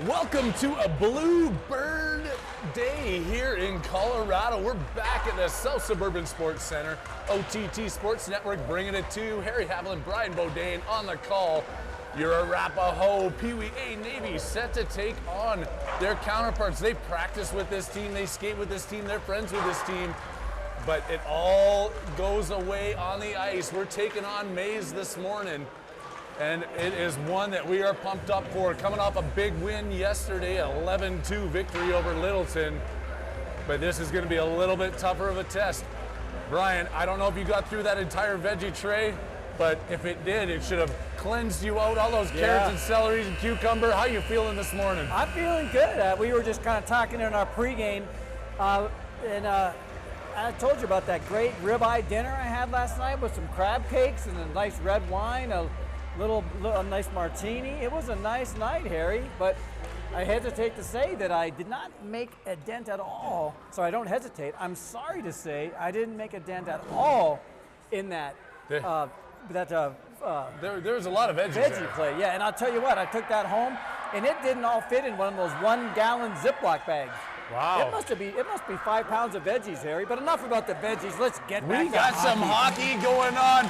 Welcome to a Bluebird Day here in Colorado. We're back at the South Suburban Sports Center. OTT Sports Network bringing it to you. Harry Haviland, Brian Bodine on the call. Your Arapahoe Pee Wee A Navy set to take on their counterparts. They practice with this team, they skate with this team, they're friends with this team. But it all goes away on the ice. We're taking on Maize this morning. And it is one that we are pumped up for. Coming off a big win yesterday, 11-2 victory over Littleton. But this is going to be a little bit tougher of a test. Brian, I don't know if you got through that entire veggie tray, but if it did, it should have cleansed you out. All those carrots and celeries and cucumber. How you feeling this morning? I'm feeling good. We were just kind of talking in our pregame, and I told you about that great ribeye dinner I had last night with some crab cakes and a nice red wine, a nice martini. It was a nice night, Harry, but I hesitate to say that I did not make a dent at all. So I don't hesitate. I'm sorry to say I didn't make a dent at all in that there's a lot of veggie play. Yeah, and I'll tell you what, I took that home, and it didn't all fit in one of those 1-gallon Ziploc bags. Wow. It must be 5 pounds of veggies, Harry. But enough about the veggies. Let's get back to hockey. We got some hockey going on.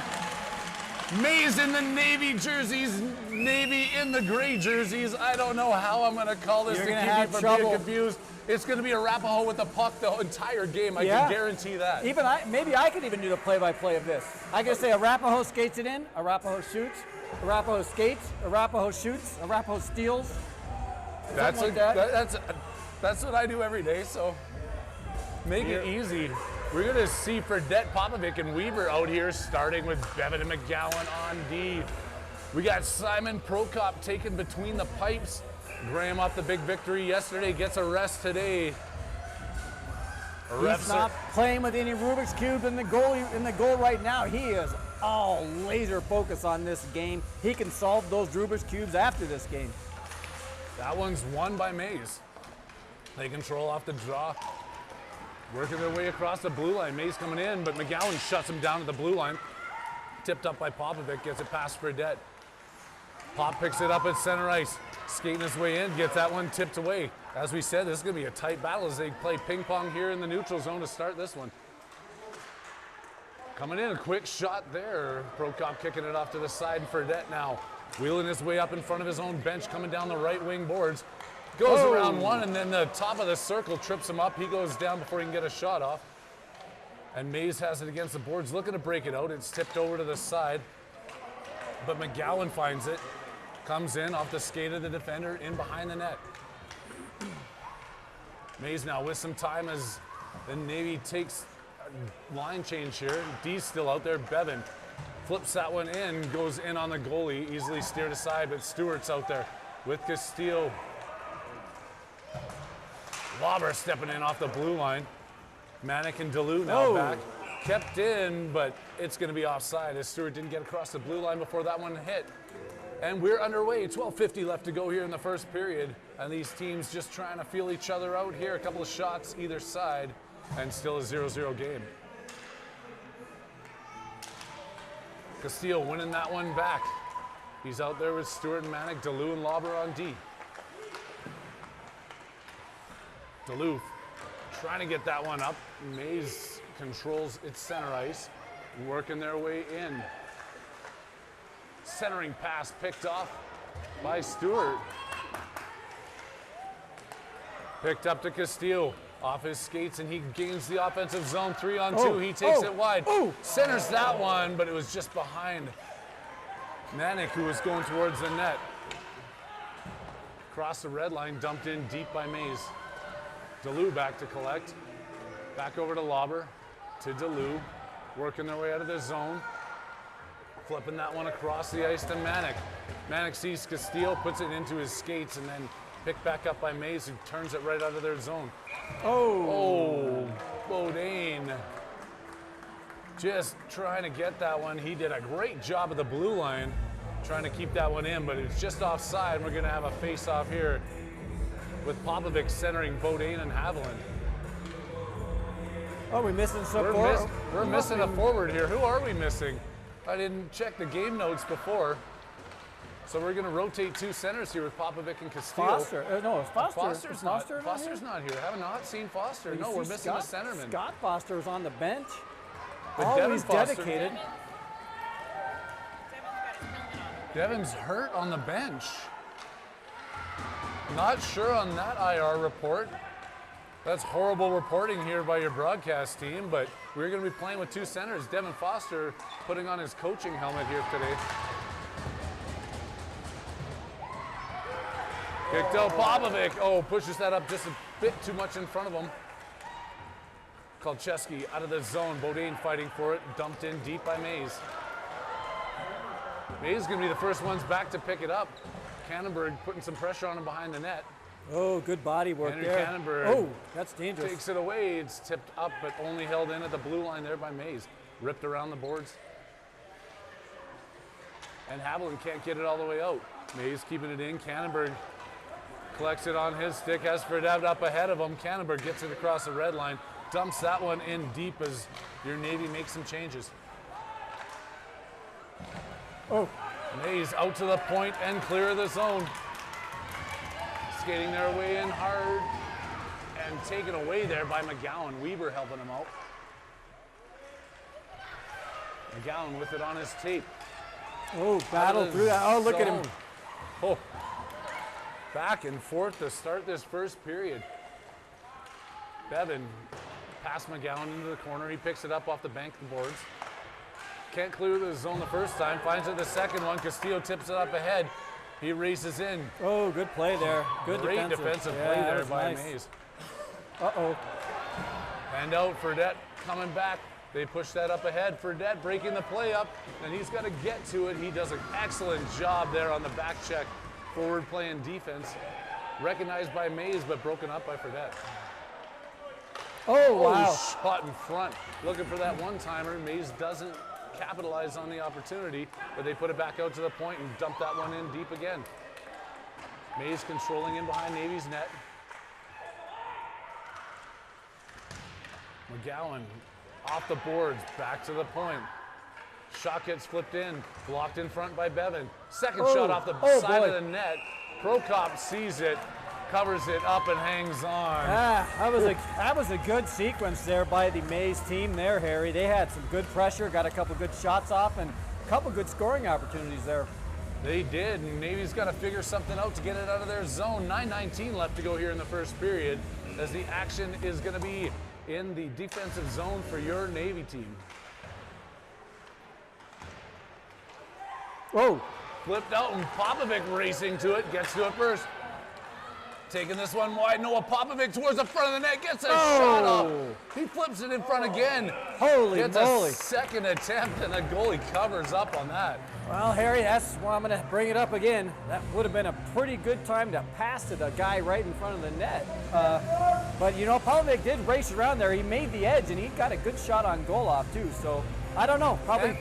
Maize in the navy jerseys, Navy in the gray jerseys. I don't know how I'm going to call this to keep you from being confused. It's going to be Arapahoe with the puck the entire game. I can guarantee that. Maybe I could even do the play-by-play of this. I can say Arapahoe skates it in, Arapahoe shoots, Arapahoe skates, Arapahoe shoots, Arapahoe steals. That's what I do every day. So make it easy. We're going to see Fredette, Popovic, and Weaver out here, starting with Bevan and McGowan on D. We got Simon Prokop taken between the pipes. Graham off the big victory yesterday, gets a rest today. He's not playing with any Rubik's Cube in the goal right now. He is all laser focused on this game. He can solve those Rubik's Cubes after this game. That one's won by Maize. They control off the draw. Working their way across the blue line. Maize coming in, but McGowan shuts him down at the blue line. Tipped up by Popovic, gets it past Fredette. Pop picks it up at center ice. Skating his way in, gets that one tipped away. As we said, this is going to be a tight battle as they play ping pong here in the neutral zone to start this one. Coming in, a quick shot there. Prokop kicking it off to the side, and Fredette now wheeling his way up in front of his own bench, coming down the right wing boards. Goes around one, and then the top of the circle trips him up. He goes down before he can get a shot off. And Maize has it against the boards, looking to break it out. It's tipped over to the side, but McGowan finds it. Comes in off the skate of the defender, in behind the net. Maize now with some time as the Navy takes a line change here. D's still out there. Bevan flips that one in, goes in on the goalie, easily steered aside, but Stewart's out there with Castillo. Lauber stepping in off the blue line. Manic and Duluth now back. Kept in, but it's going to be offside as Stewart didn't get across the blue line before that one hit. And we're underway. 12:50 left to go here in the first period. And these teams just trying to feel each other out here. A couple of shots either side, and still a 0-0 game. Castillo winning that one back. He's out there with Stewart and Manic, Duluth and Lauber on D. Duluth trying to get that one up. Maize controls its center ice, working their way in. Centering pass picked off by Stewart. Picked up to Castillo. Off his skates, and he gains the offensive zone 3-on-2. He takes it wide. Centers that one, but it was just behind Manic, who was going towards the net. Across the red line, dumped in deep by Maize. Duluth back to collect. Back over to Lauber, to Duluth. Working their way out of the zone. Flipping that one across the ice to Manic. Manic sees Castillo, puts it into his skates, and then picked back up by Maize, who turns it right out of their zone. Bodine. Just trying to get that one. He did a great job of the blue line, trying to keep that one in, but it's just offside. We're going to have a face-off here with Popovic centering Bodine and Haviland. Oh, we're missing some We're missing a forward here. Who are we missing? I didn't check the game notes before. So we're going to rotate 2 centers here with Popovic and Castillo. Foster. No, it's Foster. Foster's Is not. Foster Foster's not here. I have not seen Foster. You No, see we're missing a centerman. Scott Foster is on the bench. But Always Devin Foster- dedicated. Devin's hurt on the bench. Not sure on that IR report. That's horrible reporting here by your broadcast team, but we're going to be playing with 2 centers. Devin Foster putting on his coaching helmet here today. Kicked out Popovic. Oh, pushes that up just a bit too much in front of him. Kolcheski out of the zone. Bodine fighting for it. Dumped in deep by Maize. Maize is going to be the first ones back to pick it up. Cannonberg putting some pressure on him behind the net. Oh, good body work Henry there. Cannonberg Oh, that's dangerous. takes it away. It's tipped up, but only held in at the blue line there by Maize. Ripped around the boards. And Haviland can't get it all the way out. Maize keeping it in. Cannonberg collects it on his stick. Has Fredette up ahead of him. Cannonberg gets it across the red line. Dumps that one in deep as your Navy makes some changes. Oh, Maize out to the point and clear of the zone. Skating their way in hard and taken away there by McGowan. Weber helping him out. McGowan with it on his tape. oh, battle through that. Oh, look at him. Oh. Back and forth to start this first period. Bevan past McGowan into the corner. He picks it up off the bank of the boards. Can't clear the zone the first time. Finds it the second one. Castillo tips it up ahead. He races in. Oh, good play there. Good Great defensive play that there was by nice. Maize. Uh-oh. And out Fredette coming back. They push that up ahead. Fredette breaking the play up, and he's got to get to it. He does an excellent job there on the back check. Forward playing defense. Recognized by Maize, but broken up by Fredette. Oh, wow. Shot in front. Looking for that one-timer. Maize doesn't capitalize on the opportunity, but they put it back out to the point and dump that one in deep again. Maize controlling in behind Navy's net. McGowan off the boards, back to the point. Shot gets flipped in, blocked in front by Bevan. Second shot off the side boy. of the net. Prokop sees it, covers it up and hangs on. That was a good sequence there by the Maize team there, Harry. They had some good pressure, got a couple good shots off, and a couple good scoring opportunities there. They did, and Navy's got to figure something out to get it out of their zone. 9:19 left to go here in the first period, as the action is going to be in the defensive zone for your Navy team. Whoa. Flipped out and Popovic racing to it, gets to it first. Taking this one wide, Noah Popovic towards the front of the net, gets a shot off. He flips it in front again. Holy gets moly. a second attempt, and the goalie covers up on that. Well, Harry, that's why I'm going to bring it up again. That would have been a pretty good time to pass to the guy right in front of the net. But, you know, Popovic did race around there. He made the edge, and he got a good shot on goal off, too. So, I don't know. Probably,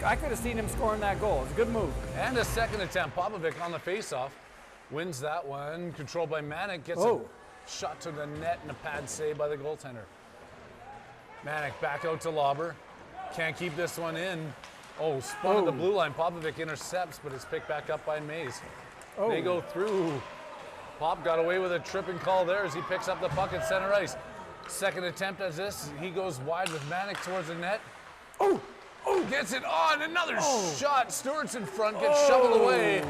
I could have seen him scoring that goal. It was a good move. And a second attempt. Popovic on the faceoff. Wins that one. Controlled by Manic. Gets a shot to the net and a pad save by the goaltender. Manic back out to Lauber. Can't keep this one in. Oh, spun at the blue line. Popovic intercepts, but it's picked back up by Maize. They go through. Pop got away with a tripping call there as he picks up the puck at center ice. Second attempt as this. He goes wide with Manic towards the net. Gets it on. Another shot. Stewart's in front. Gets shoveled away.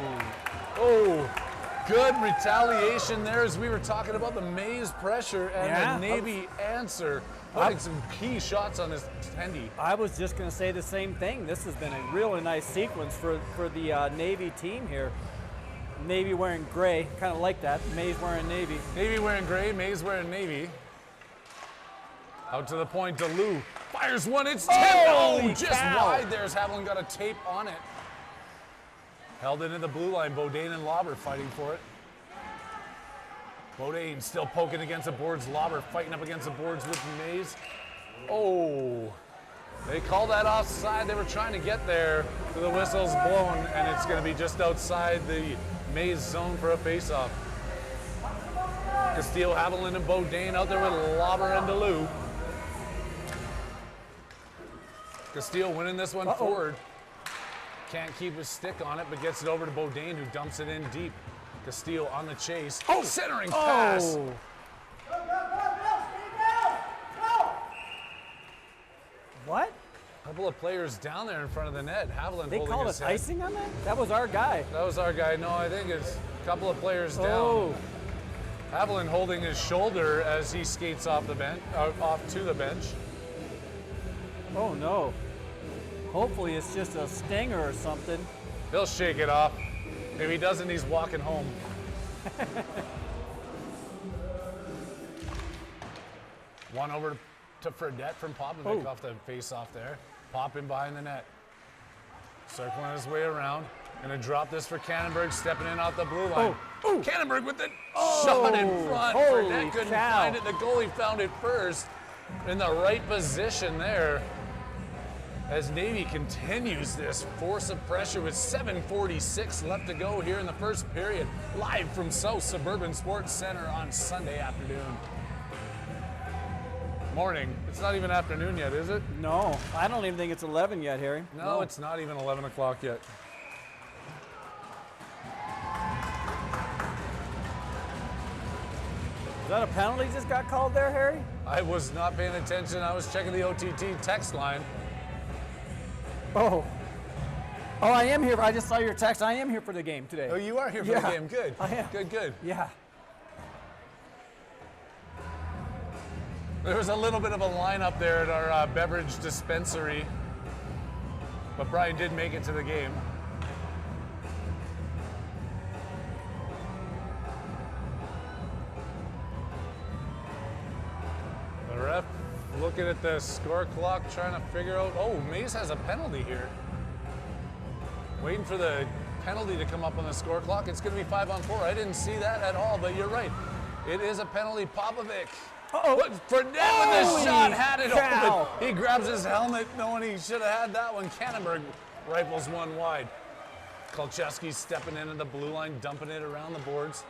Good retaliation there as we were talking about the Maize pressure and the Navy answer. Putting some key shots on this Tendy. I was just going to say the same thing. This has been a really nice sequence for the Navy team here. Navy wearing gray, kind of like that. Maize wearing navy. Navy wearing gray, Maize wearing navy. Out to the point, DeLue fires one, it's tipped. Just wide there's Haviland got a tape on it. Held into the blue line, Bodine and Lauber fighting for it. Bodine still poking against the boards, Lauber fighting up against the boards with Maize. They called that offside. They were trying to get there, the whistle's blown, and it's going to be just outside the Maize zone for a faceoff. Castillo, Haviland, and Bodine out there with Lauber and DeLue. Castillo winning this one forward. can't keep his stick on it, but gets it over to Bodine, who dumps it in deep. Castillo on the chase. Oh! Centering pass. Oh! What? Couple of players down there in front of the net. Haviland They holding called his us head. icing on that? That was our guy. That was our guy. No, I think it's a couple of players down. Oh! Haviland holding his shoulder as he skates off the bench, off to the bench. Oh no. Hopefully it's just a stinger or something. He'll shake it off. If he doesn't, he's walking home. One over to Fredette from Popovic off the face-off there. Pop in behind the net. Circling his way around. Gonna drop this for Cannonberg, stepping in off the blue line. Cannonberg with the shot in front. Holy Fredette couldn't cow. find it. The goalie found it first. In the right position there. As Navy continues this force of pressure with 7:46 left to go here in the first period. Live from South Suburban Sports Center on Sunday afternoon. Morning. It's not even afternoon yet, is it? No, I don't even think it's 11 yet, Harry. No, it's not even 11 o'clock yet. Is that a penalty just got called there, Harry? I was not paying attention. I was checking the OTT text line. Oh. Oh, I am here. I just saw your text. I am here for the game today. Oh, you are here for Yeah, the game. Good. I am. Good, good. Yeah. There was a little bit of a lineup there at our beverage dispensary, but Brian did make it to the game. The ref looking at the score clock, trying to figure out, oh, Maize has a penalty here. Waiting for the penalty to come up on the score clock. It's going to be 5-on-4. I didn't see that at all, but you're right. It is a penalty. Popovic. Uh-oh. But Fredette with the Holy shot had it cow. open. He grabs his helmet knowing he should have had that one. Cannonberg rifles one wide. Kolcheski's stepping in at the blue line, dumping it around the boards.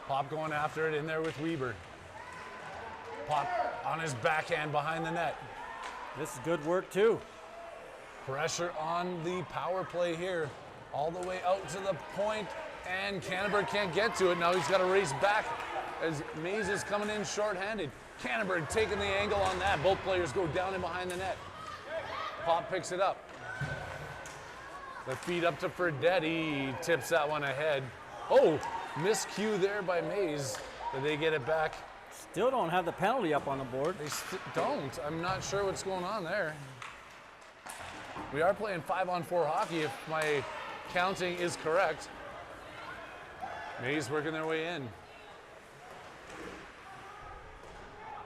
Pop going after it in there with Weber. Pop on his backhand behind the net. This is good work, too. Pressure on the power play here. All the way out to the point, and Cannonberg can't get to it. Now he's got to race back as Maize is coming in shorthanded. Cannonberg taking the angle on that. Both players go down and behind the net. Pop picks it up. The feed up to Fredette. He tips that one ahead. Oh, miscue there by Maize. Did they get it back? Still don't have the penalty up on the board. They don't. I'm not sure what's going on there. We are playing 5-on-4 hockey if my counting is correct. Maize working their way in.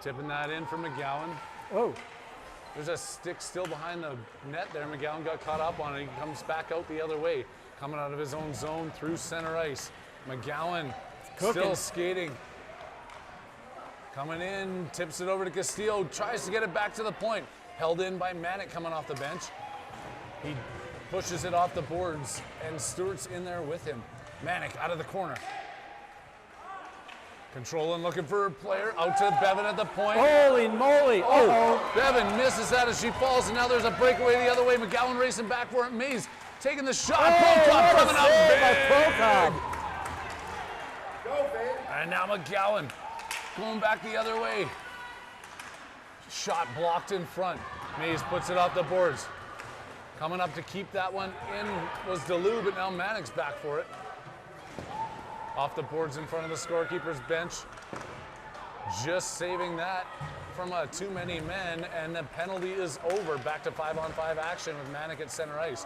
Tipping that in for McGowan. Oh. There's a stick still behind the net there. McGowan got caught up on it. He comes back out the other way. Coming out of his own zone through center ice. McGowan still skating. Coming in, tips it over to Castillo. Tries to get it back to the point. Held in by Manick coming off the bench. He pushes it off the boards, and Stewart's in there with him. Manick out of the corner. Controlling, looking for a player. Out to Bevan at the point. Holy moly. Oh, Bevan misses that as she falls, and now there's a breakaway the other way. McGowan racing back for it. Maize taking the shot. Prokop coming up big. Go, babe. And now McGowan going back the other way. Shot blocked in front. Maize puts it off the boards. Coming up to keep that one in was DeLue, but now Manick's back for it. Off the boards in front of the scorekeeper's bench. Just saving that from too many men, and the penalty is over. Back to 5-on-5 action with Manick at center ice.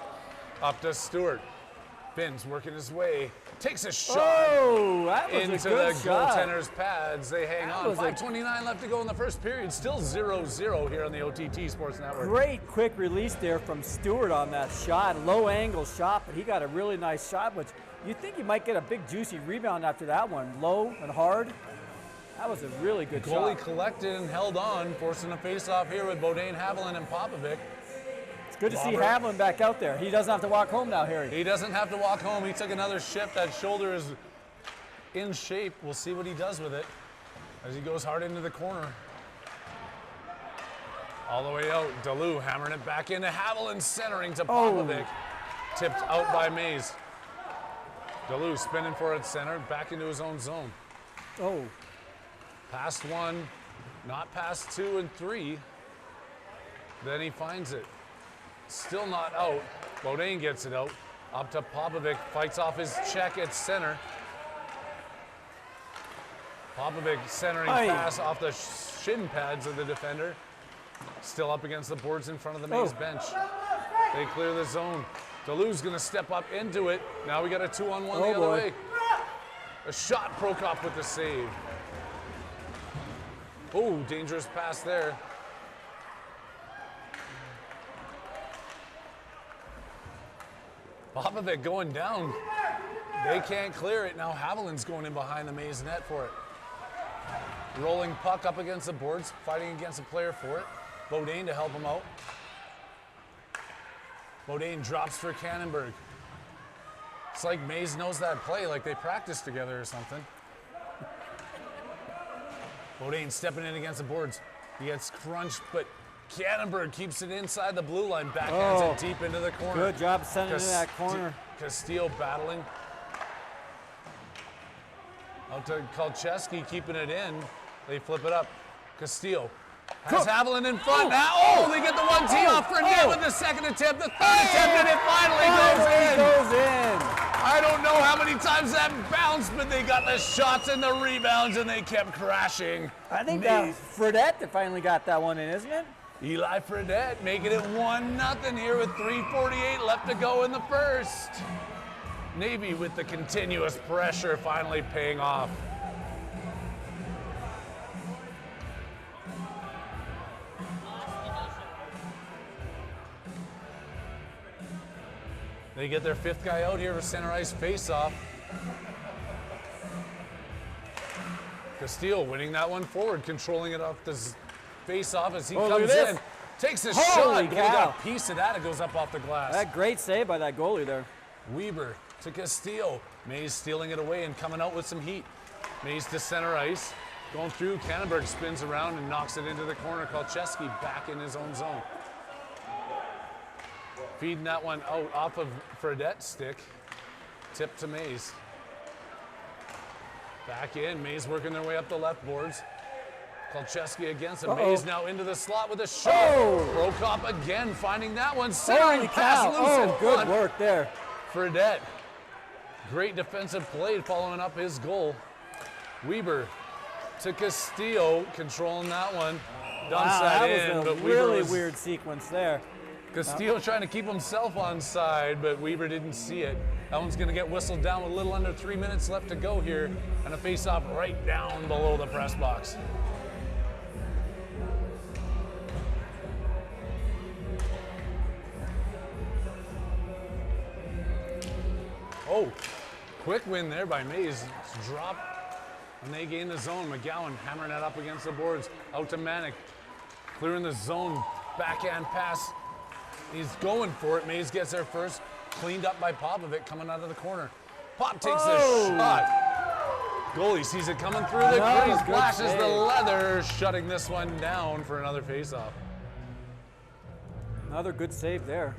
Up to Stewart. Finn's working his way. Takes a shot That was into a good the shot. goaltender's pads. They hang That on. was a 5:29 left to go in the first period. Still 0-0 here on the OTT Sports Network. Great quick release there from Stewart on that shot. Low angle shot, but he got a really nice shot, which you think he might get a big juicy rebound after that one. Low and hard. That was a really good Goalie shot. collected and held on, forcing a face-off here with Bodine, Haviland, and Popovic. It's good to see Robert. Haviland back out there. He doesn't have to walk home now, Harry. He doesn't have to walk home. He took another shift. That shoulder is in shape. We'll see what he does with it as he goes hard into the corner. All the way out, DeLue hammering it back into Haviland, centering to Popovic. Tipped out by Maize. DeLu spinning for it center, back into his own zone. Oh. Past 1, not past 2 and 3. Then he finds it. Still not out. Bodine gets it out. Up to Popovic, fights off his check at center. Popovic centering pass off the shin pads of the defender. Still up against the boards in front of the Maize bench. They clear the zone. DeLu's gonna step up into it. Now we got a 2-on-1 the other way. A shot, Prokop with the save. Oh, dangerous pass there. Popovic going down. They can't clear it. Now Haviland's going in behind the Maize net for it. Rolling puck up against the boards, fighting against a player for it. Bodine to help him out. Bodine drops for Cannonberg. It's like Maize knows that play, like they practiced together or something. Bodine stepping in against the boards. He gets crunched, but Cannonberg keeps it inside the blue line, backhands it deep into the corner. Good job sending it to that corner. Castillo battling. Out to Kolcheski, keeping it in. They flip it up. Castillo has Haviland in front now. They get the 1-tee off for Net with the second attempt. The third attempt, and it finally goes in. I don't know how many times that bounced, but they got the shots and the rebounds, and they kept crashing. I think that Fredette that finally got that one in, isn't it? Eli Fredette making it 1-0 here with 3:48 left to go in the first. Navy with the continuous pressure finally paying off. They get their fifth guy out here for center ice face-off. Castillo winning that one forward, controlling it off the face-off as he comes in. Takes a shot, but he got a piece of that. It goes up off the glass. That great save by that goalie there. Weber to Castillo. Maize stealing it away and coming out with some heat. Maize to center ice. Going through, Cannonberg spins around and knocks it into the corner. Kolcheski back in his own zone. Feeding that one out off of Fredette's stick. Tip to Maize. Back in, Maize working their way up the left boards. Kolcheski against him. Maize now into the slot with a shot. Prokop again finding that one. Centering pass loose in good front. work there. Fredette. Great defensive play following up his goal. Weber to Castillo, controlling that one. Dumps that in, was a but really Weber weird sequence there. Castillo trying to keep himself on side, but Weber didn't see it. That one's going to get whistled down with a little under 3 minutes left to go here, and a face-off right down below the press box. Oh, quick win there by Maize. Drop, and they gain the zone. McGowan hammering that up against the boards. Out to Manic, clearing the zone. Backhand pass. He's going for it. Maize gets there first. Cleaned up by Popovic coming out of the corner. Pop takes the shot. Goalie sees it coming through the crease. Flashes the leather, shutting this one down for another faceoff. Another good save there.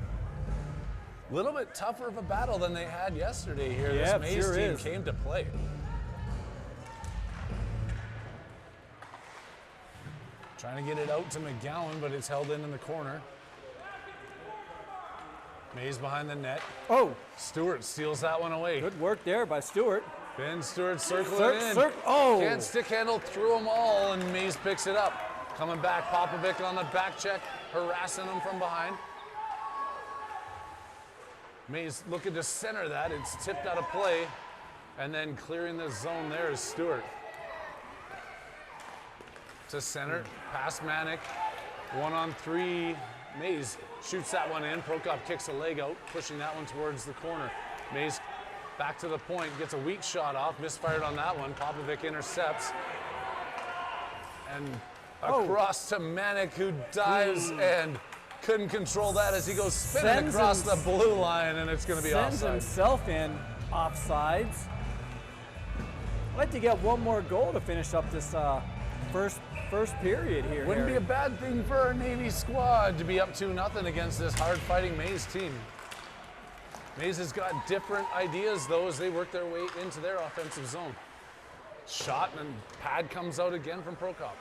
A little bit tougher of a battle than they had yesterday here. Yeah, this Maize team came to play. Trying to get it out to McGowan, but it's held in the corner. Maize behind the net. Stewart steals that one away. Good work there by Stewart. Ben Stewart circling in. Can't stick handle through them all, and Maize picks it up. Coming back, Popovic on the back check, harassing him from behind. Maize looking to center that. It's tipped out of play, and then clearing the zone there is Stewart. To center, past Manic. 1-on-3. Maize shoots that one in. Prokop kicks a leg out, pushing that one towards the corner. Maize back to the point, gets a weak shot off, misfired on that one. Popovic intercepts. And across to Manic, who dives and couldn't control that as he goes spinning across the blue line, and it's going to be offside. Sends himself in offsides. I'd like to get one more goal to finish up this first period here. Wouldn't be a bad thing for our Navy squad to be up 2-0 against this hard-fighting Maize team. Maize has got different ideas, though, as they work their way into their offensive zone. Shot, and pad comes out again from Prokop.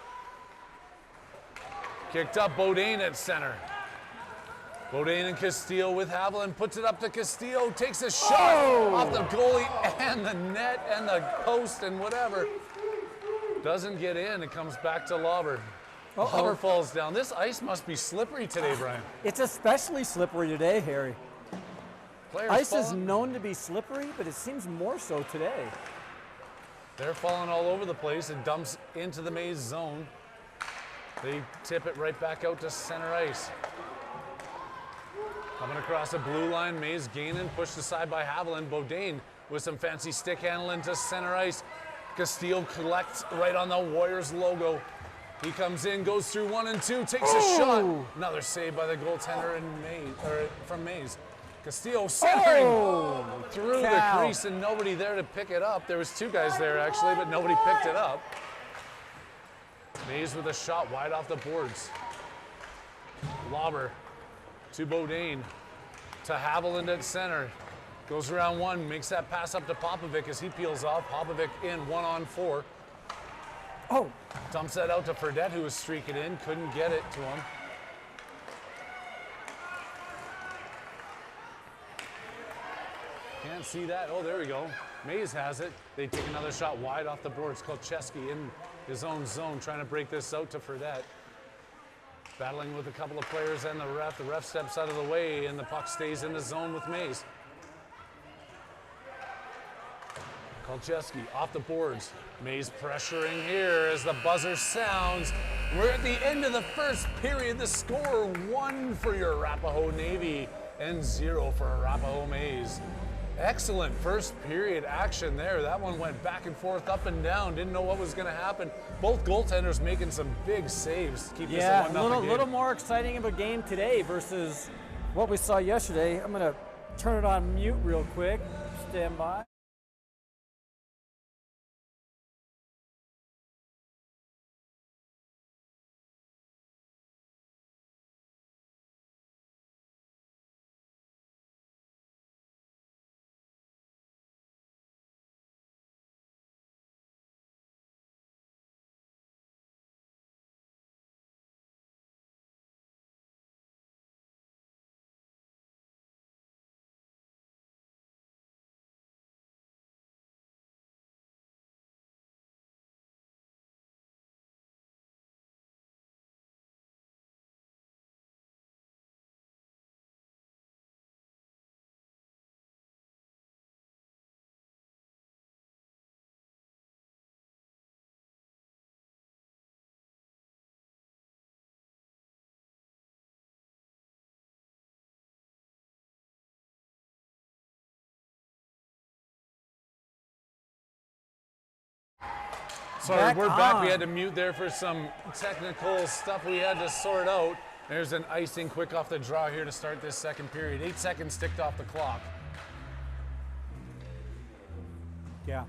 Kicked up, Bodine at center. Bodine and Castillo with Haviland, puts it up to Castillo, takes a shot off the goalie and the net and the post and whatever. Doesn't get in, it comes back to Lauber. Lauber falls down. This ice must be slippery today, Brian. It's especially slippery today, Harry. Players Ice falling. is known to be slippery, but it seems more so today. They're falling all over the place. It dumps into the Maize zone. They tip it right back out to center ice. Coming across the blue line, Maize gaining, pushed aside by Haviland. Bodine with some fancy stick handling to center ice. Castillo collects right on the Warriors logo. He comes in, goes through 1 and 2, takes a shot. Another save by the goaltender from Maize. Castillo centering through the crease and nobody there to pick it up. There was 2 guys there actually, but nobody picked it up. Maize with a shot wide off the boards. Lauber to Bodine, to Haviland at center. Goes around 1, makes that pass up to Popovic as he peels off. Popovic in 1-on-4. Dumps that out to Fredette, who was streaking in, couldn't get it to him. Can't see that. Oh, there we go. Maize has it. They take another shot wide off the boards. Kolcheski in his own zone, trying to break this out to Fredette. Battling with a couple of players and the ref. The ref steps out of the way, and the puck stays in the zone with Maize. Kolcheski off the boards. Maize pressuring here as the buzzer sounds. We're at the end of the first period. The score 1 for your Arapahoe Navy and 0 for Arapahoe Maize. Excellent first period action there. That one went back and forth, up and down. Didn't know what was going to happen. Both goaltenders making some big saves to keep this a 1-0 game. Little more exciting of a game today versus what we saw yesterday. I'm going to turn it on mute real quick. Stand by. Sorry, we're back. We had to mute there for some technical stuff we had to sort out. There's an icing quick off the draw here to start this second period. 8 seconds ticked off the clock. Yeah.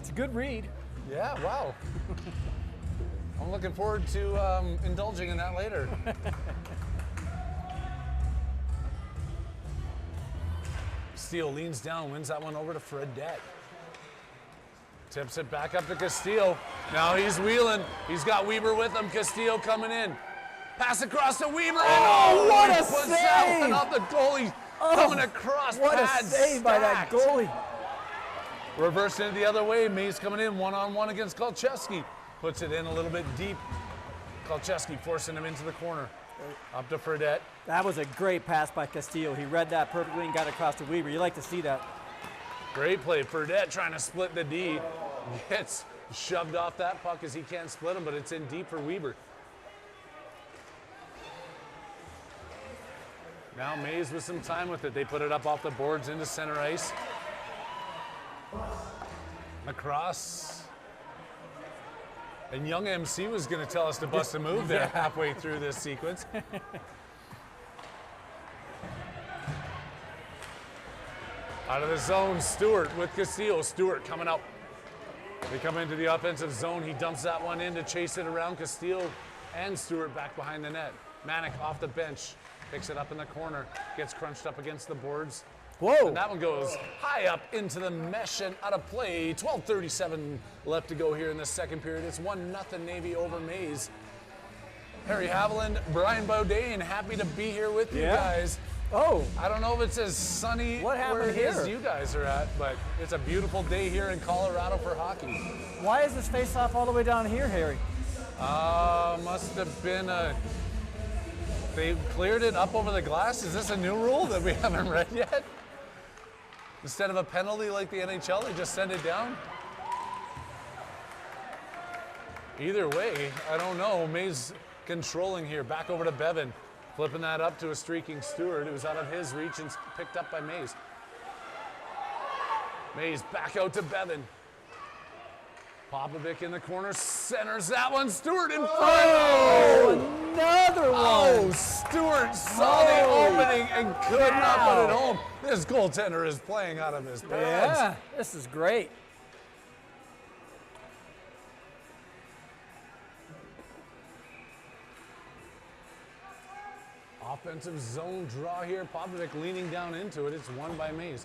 It's a good read. Yeah, wow. I'm looking forward to indulging in that later. Steele leans down, wins that one over to Fredette. Tips it back up to Castillo. Now he's wheeling. He's got Weber with him. Castillo coming in. Pass across to Weber. What a puts save! that one off the goalie. Coming across. What a pad save by that stacked. goalie. Reversing it the other way. Maize coming in 1-on-1 against Kolcheski. Puts it in a little bit deep. Kolcheski forcing him into the corner. Up to Fredette. That was a great pass by Castillo. He read that perfectly and got across to Weber. You like to see that. Great play. Fredette trying to split the D. Gets shoved off that puck as he can't split him, but it's in deep for Weber. Now Maize with some time with it. They put it up off the boards into center ice. Across. And young MC was going to tell us to bust a move there halfway through this sequence. Out of the zone, Stewart with Castillo. Stewart coming out. They come into the offensive zone. He dumps that one in to chase it around. Castillo and Stewart back behind the net. Manick off the bench. Picks it up in the corner. Gets crunched up against the boards. Whoa. And that one goes high up into the mesh and out of play. 12:37 left to go here in the second period. It's 1-0 Navy over Maize. Harry Haviland, Brian Bodane, happy to be here with you guys. Oh. I don't know if it's as sunny where it is you guys are at, but it's a beautiful day here in Colorado for hockey. Why is this face-off all the way down here, Harry? Must have been they cleared it up over the glass. Is this a new rule that we haven't read yet? Instead of a penalty like the NHL, they just send it down? Either way, I don't know. Maize controlling here. Back over to Bevan. Flipping that up to a streaking Stewart. It was out of his reach and picked up by Maize. Maize back out to Bevan. Popovic in the corner, centers that one. Stewart in front. Oh, another one. Oh, Stewart saw the opening and could not put it home. This goaltender is playing out of his pads. Yeah, this is great. Offensive zone draw here. Popovic leaning down into it. It's won by Maize.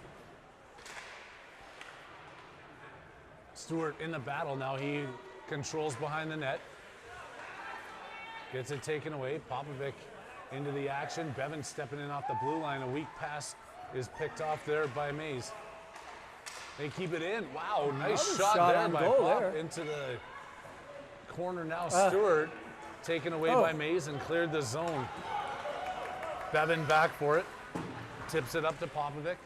Stewart in the battle now. He controls behind the net. Gets it taken away. Popovic into the action. Bevan stepping in off the blue line. A weak pass is picked off there by Maize. They keep it in. Wow, nice shot there by Pop into the corner now. Stewart taken away by Maize and cleared the zone. Bevan back for it. Tips it up to Popovic.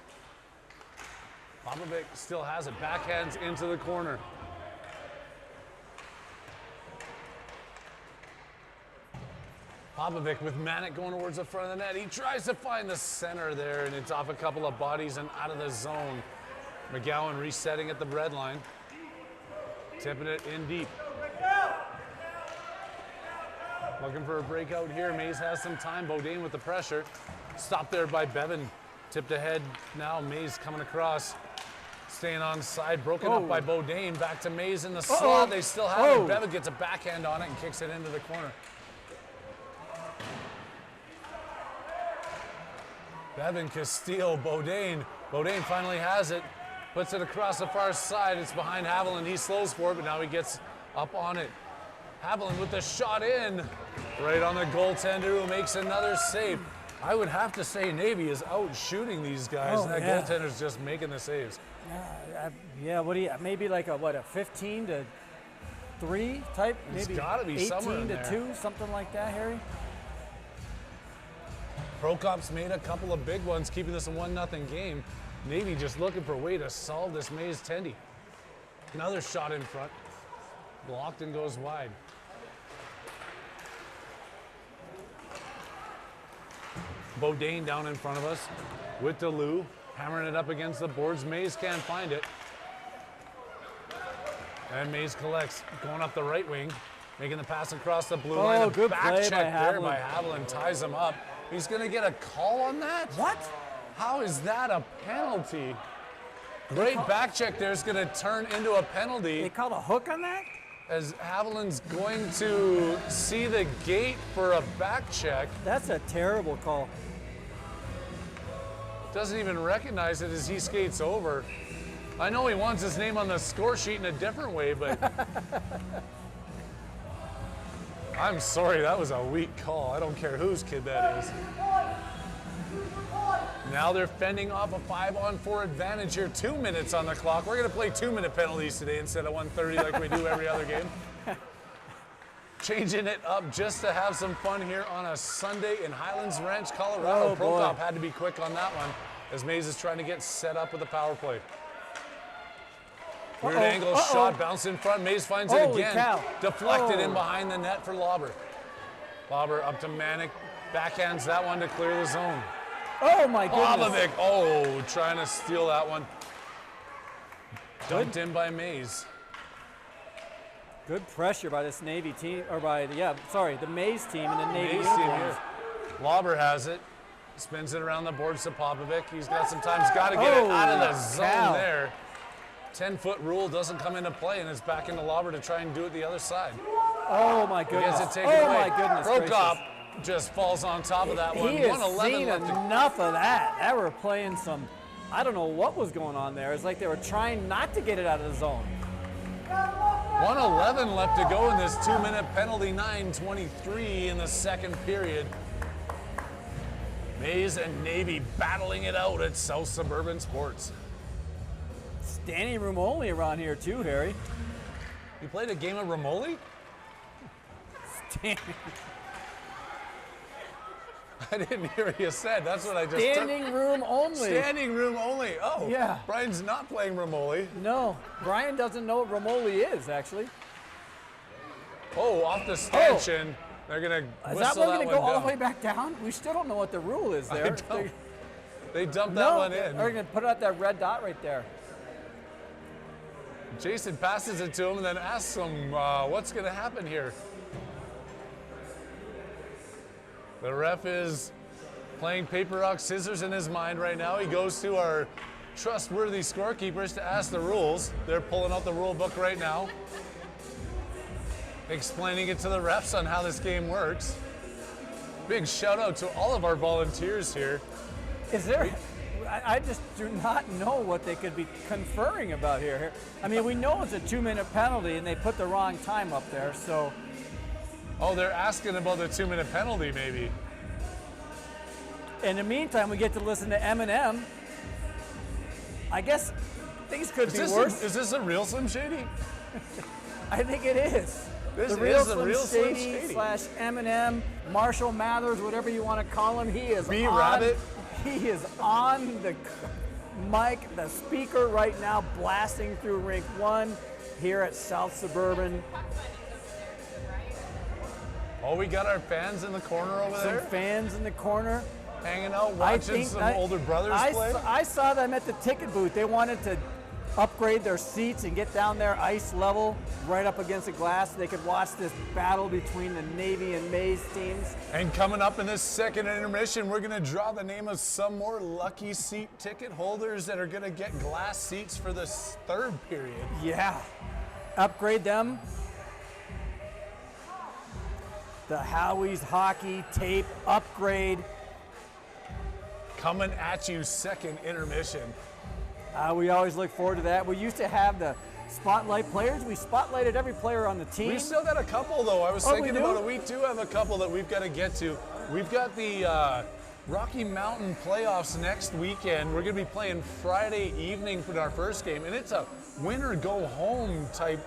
Popovic still has it. Backhands into the corner. Popovic with Manic going towards the front of the net. He tries to find the center there, and it's off a couple of bodies and out of the zone. McGowan resetting at the red line. Tipping it in deep. Looking for a breakout here. Maize has some time. Bodane with the pressure. Stopped there by Bevan. Tipped ahead now. Maize coming across. Staying on side. Broken up by Bodane. Back to Maize in the slot. They still have it. Bevan gets a backhand on it and kicks it into the corner. Bevan, Castile, Bodane. Bodane finally has it. Puts it across the far side. It's behind Haviland. He slows for it, but now he gets up on it. Haviland with the shot in. Right on the goaltender who makes another save. I would have to say Navy is out shooting these guys. And that goaltender's just making the saves. Yeah, what do you, maybe like a 15 to 3 type? It's maybe gotta be somewhere in 18 to 2, something like that, Harry? Prokop's made a couple of big ones, keeping this a 1-0 game. Navy just looking for a way to solve this Maize tendy. Another shot in front. Blocked and goes wide. Bodane down in front of us with DeLue, hammering it up against the boards. Maize can't find it. And Maize collects, going up the right wing, making the pass across the blue line. A good back play check by there by Haviland, ties him up. He's going to get a call on that? What? How is that a penalty? Great back check there is going to turn into a penalty. They called a hook on that? As Haviland's going to see the gate for a back check. That's a terrible call. Doesn't even recognize it as he skates over. I know he wants his name on the score sheet in a different way, but I'm sorry, that was a weak call. I don't care whose kid that is. Now they're fending off a 5-on-4 advantage here. 2 minutes on the clock. We're going to play 2-minute penalties today instead of 1:30 like we do every other game. Changing it up just to have some fun here on a Sunday in Highlands Ranch, Colorado. Prokop had to be quick on that one as Maize is trying to get set up with a power play. Weird angle shot, bounce in front. Maize finds it again. Deflected in behind the net for Lauber. Lauber up to Manic. Backhands that one to clear the zone. Oh my goodness. Popovic, trying to steal that one. Dumped in by Maize. Good pressure by this Navy team, or by, the Maize team and the Navy team here. Lauber has it. Spins it around the boards to Popovic. He's got some time. He's got to get it out of the zone there. 10-foot rule doesn't come into play, and it's back into Lauber to try and do it the other side. Oh my goodness. Gets it taken away. My goodness. Prokop just falls on top of that one. He has seen enough of that. That we're playing some I don't know what was going on there. It's like they were trying not to get it out of the zone. 1:11 left to go in this 2-minute penalty, 9:23 in the second period. Maize and Navy battling it out at South Suburban Sports. Standing room only around here too, Harry. You played a game of Ramoli? Standing, I didn't hear what you said. That's what I just standing room only. Standing room only. Oh, yeah. Brian's not playing Ramoli. No, Brian doesn't know what Ramoli is, actually. Oh, off the stanchion. They're going to Is whistle that one going to go all down. the way back down? We still don't know what the rule is there. They dumped that one in. They're going to put out that red dot right there. Jason passes it to him and then asks him, what's going to happen here? The ref is playing paper, rock, scissors in his mind right now. He goes to our trustworthy scorekeepers to ask the rules. They're pulling out the rule book right now, explaining it to the refs on how this game works. Big shout out to all of our volunteers here. Is there? I just do not know what they could be conferring about here. I mean, we know it's a 2-minute penalty, and they put the wrong time up there, so. Oh, they're asking about the 2-minute penalty, maybe. In the meantime, we get to listen to Eminem. I guess things could be worse. Is this a real Slim Shady? I think it is. This the real is the real Slim Shady. / Eminem, Marshall Mathers, whatever you want to call him. He is B-Rabbit. He is on the mic, the speaker right now, blasting through Rink 1 here at South Suburban. Oh, we got our fans in the corner over there? Some fans in the corner. Hanging out, watching some older brothers play? I saw them at the ticket booth. They wanted to upgrade their seats and get down there ice level right up against the glass so they could watch this battle between the Navy and Maize teams. And coming up in this second intermission, we're going to draw the name of some more lucky seat ticket holders that are going to get glass seats for this third period. Yeah. Upgrade them. The Howie's Hockey Tape Upgrade. Coming at you, second intermission. We always look forward to that. We used to have the spotlight players. We spotlighted every player on the team. We still got a couple, though. I was thinking about it. We do have a couple that we've got to get to. We've got the Rocky Mountain playoffs next weekend. We're going to be playing Friday evening for our first game, and it's a winner-go-home type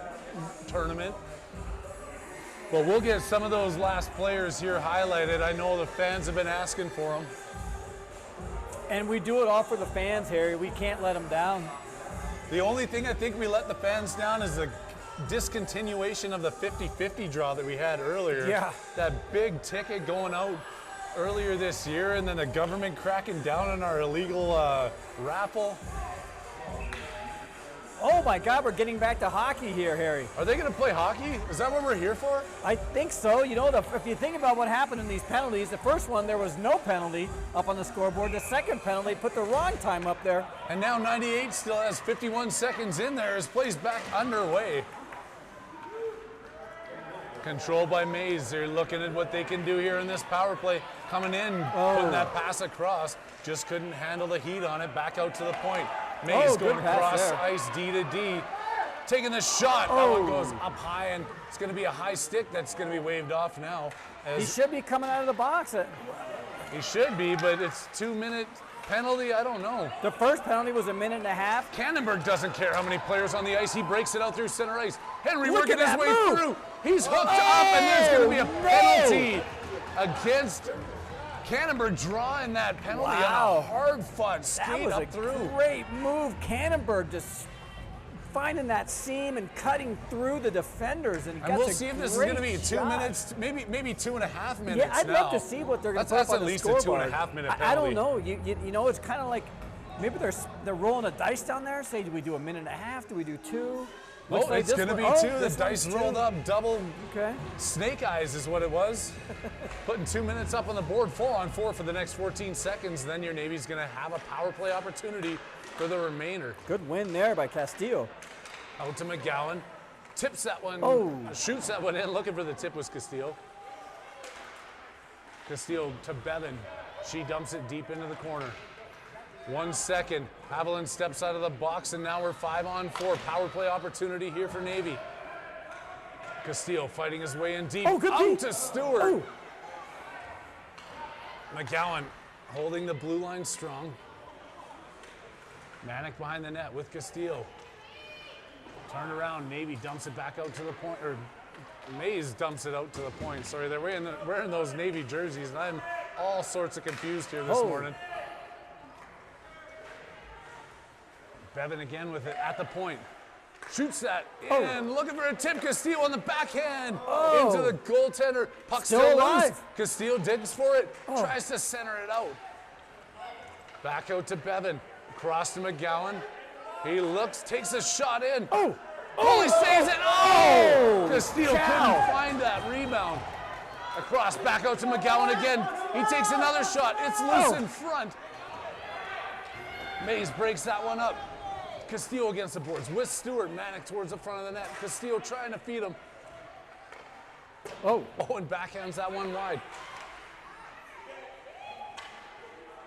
tournament. But we'll get some of those last players here highlighted. I know the fans have been asking for them. And we do it all for the fans, Harry. We can't let them down. The only thing I think we let the fans down is the discontinuation of the 50-50 draw that we had earlier. Yeah. That big ticket going out earlier this year, and then the government cracking down on our illegal raffle. Oh my God, we're getting back to hockey here, Harry. Are they going to play hockey? Is that what we're here for? I think so. You know, if you think about what happened in these penalties, the first one, there was no penalty up on the scoreboard. The second penalty put the wrong time up there. And now 98 still has 51 seconds in there as plays back underway. Controlled by Maize. They're looking at what they can do here in this power play. Coming in, putting that pass across. Just couldn't handle the heat on it. Back out to the point. Maize going across ice, D to D. Taking the shot. That one goes up high, and it's going to be a high stick that's going to be waved off now. He should be coming out of the box. He should be, but it's 2-minute penalty. I don't know. The first penalty was 1.5 minutes. Cannonberg doesn't care how many players on the ice. He breaks it out through center ice. Henry working his way through. He's hooked up, and there's going to be a penalty against Cannonberg, drawing that penalty on a hard-fought skate up through. That was a great move. Cannonberg just finding that seam and cutting through the defenders. And we'll see if this is going to be 2 minutes, maybe 2.5 minutes. Yeah, I'd love to see what they're going to put up on the scoreboard. That's at least a 2.5 minute penalty. I don't know. You know, it's kind of like maybe they're rolling a dice down there. Say, do we do 1.5 minutes? Do we do 2? Oh, it's going to be 2. The dice rolled up, double. Okay. Snake eyes is what it was. Putting 2 minutes up on the board, 4-on-4 for the next 14 seconds. Then your Navy's going to have a power play opportunity for the remainder. Good win there by Castillo. Out to McGowan. Tips that one. Shoots that one in. Looking for the tip was Castillo. Castillo to Bevan. She dumps it deep into the corner. 1 second. Haviland steps out of the box, and now we're 5-on-4. Power play opportunity here for Navy. Castillo fighting his way in deep. Oh, good out beat. to Stewart. Oh. McGowan holding the blue line strong. Manic behind the net with Castillo. Turn around, Navy dumps it back out to the point, or Maize dumps it out to the point. Sorry, they're wearing those Navy jerseys, and I'm all sorts of confused here this morning. Bevan again with it at the point. Shoots that in, looking for a tip. Castillo on the backhand into the goaltender. Puck still loose. Castillo digs for it, tries to center it out. Back out to Bevan, across to McGowan. He looks, takes a shot in. He saves it. Castillo couldn't find that rebound. Across, back out to McGowan again. He takes another shot. It's loose in front. Maize breaks that one up. Castillo against the boards with Stewart, Manic towards the front of the net. Castillo trying to feed him. And backhands that one wide.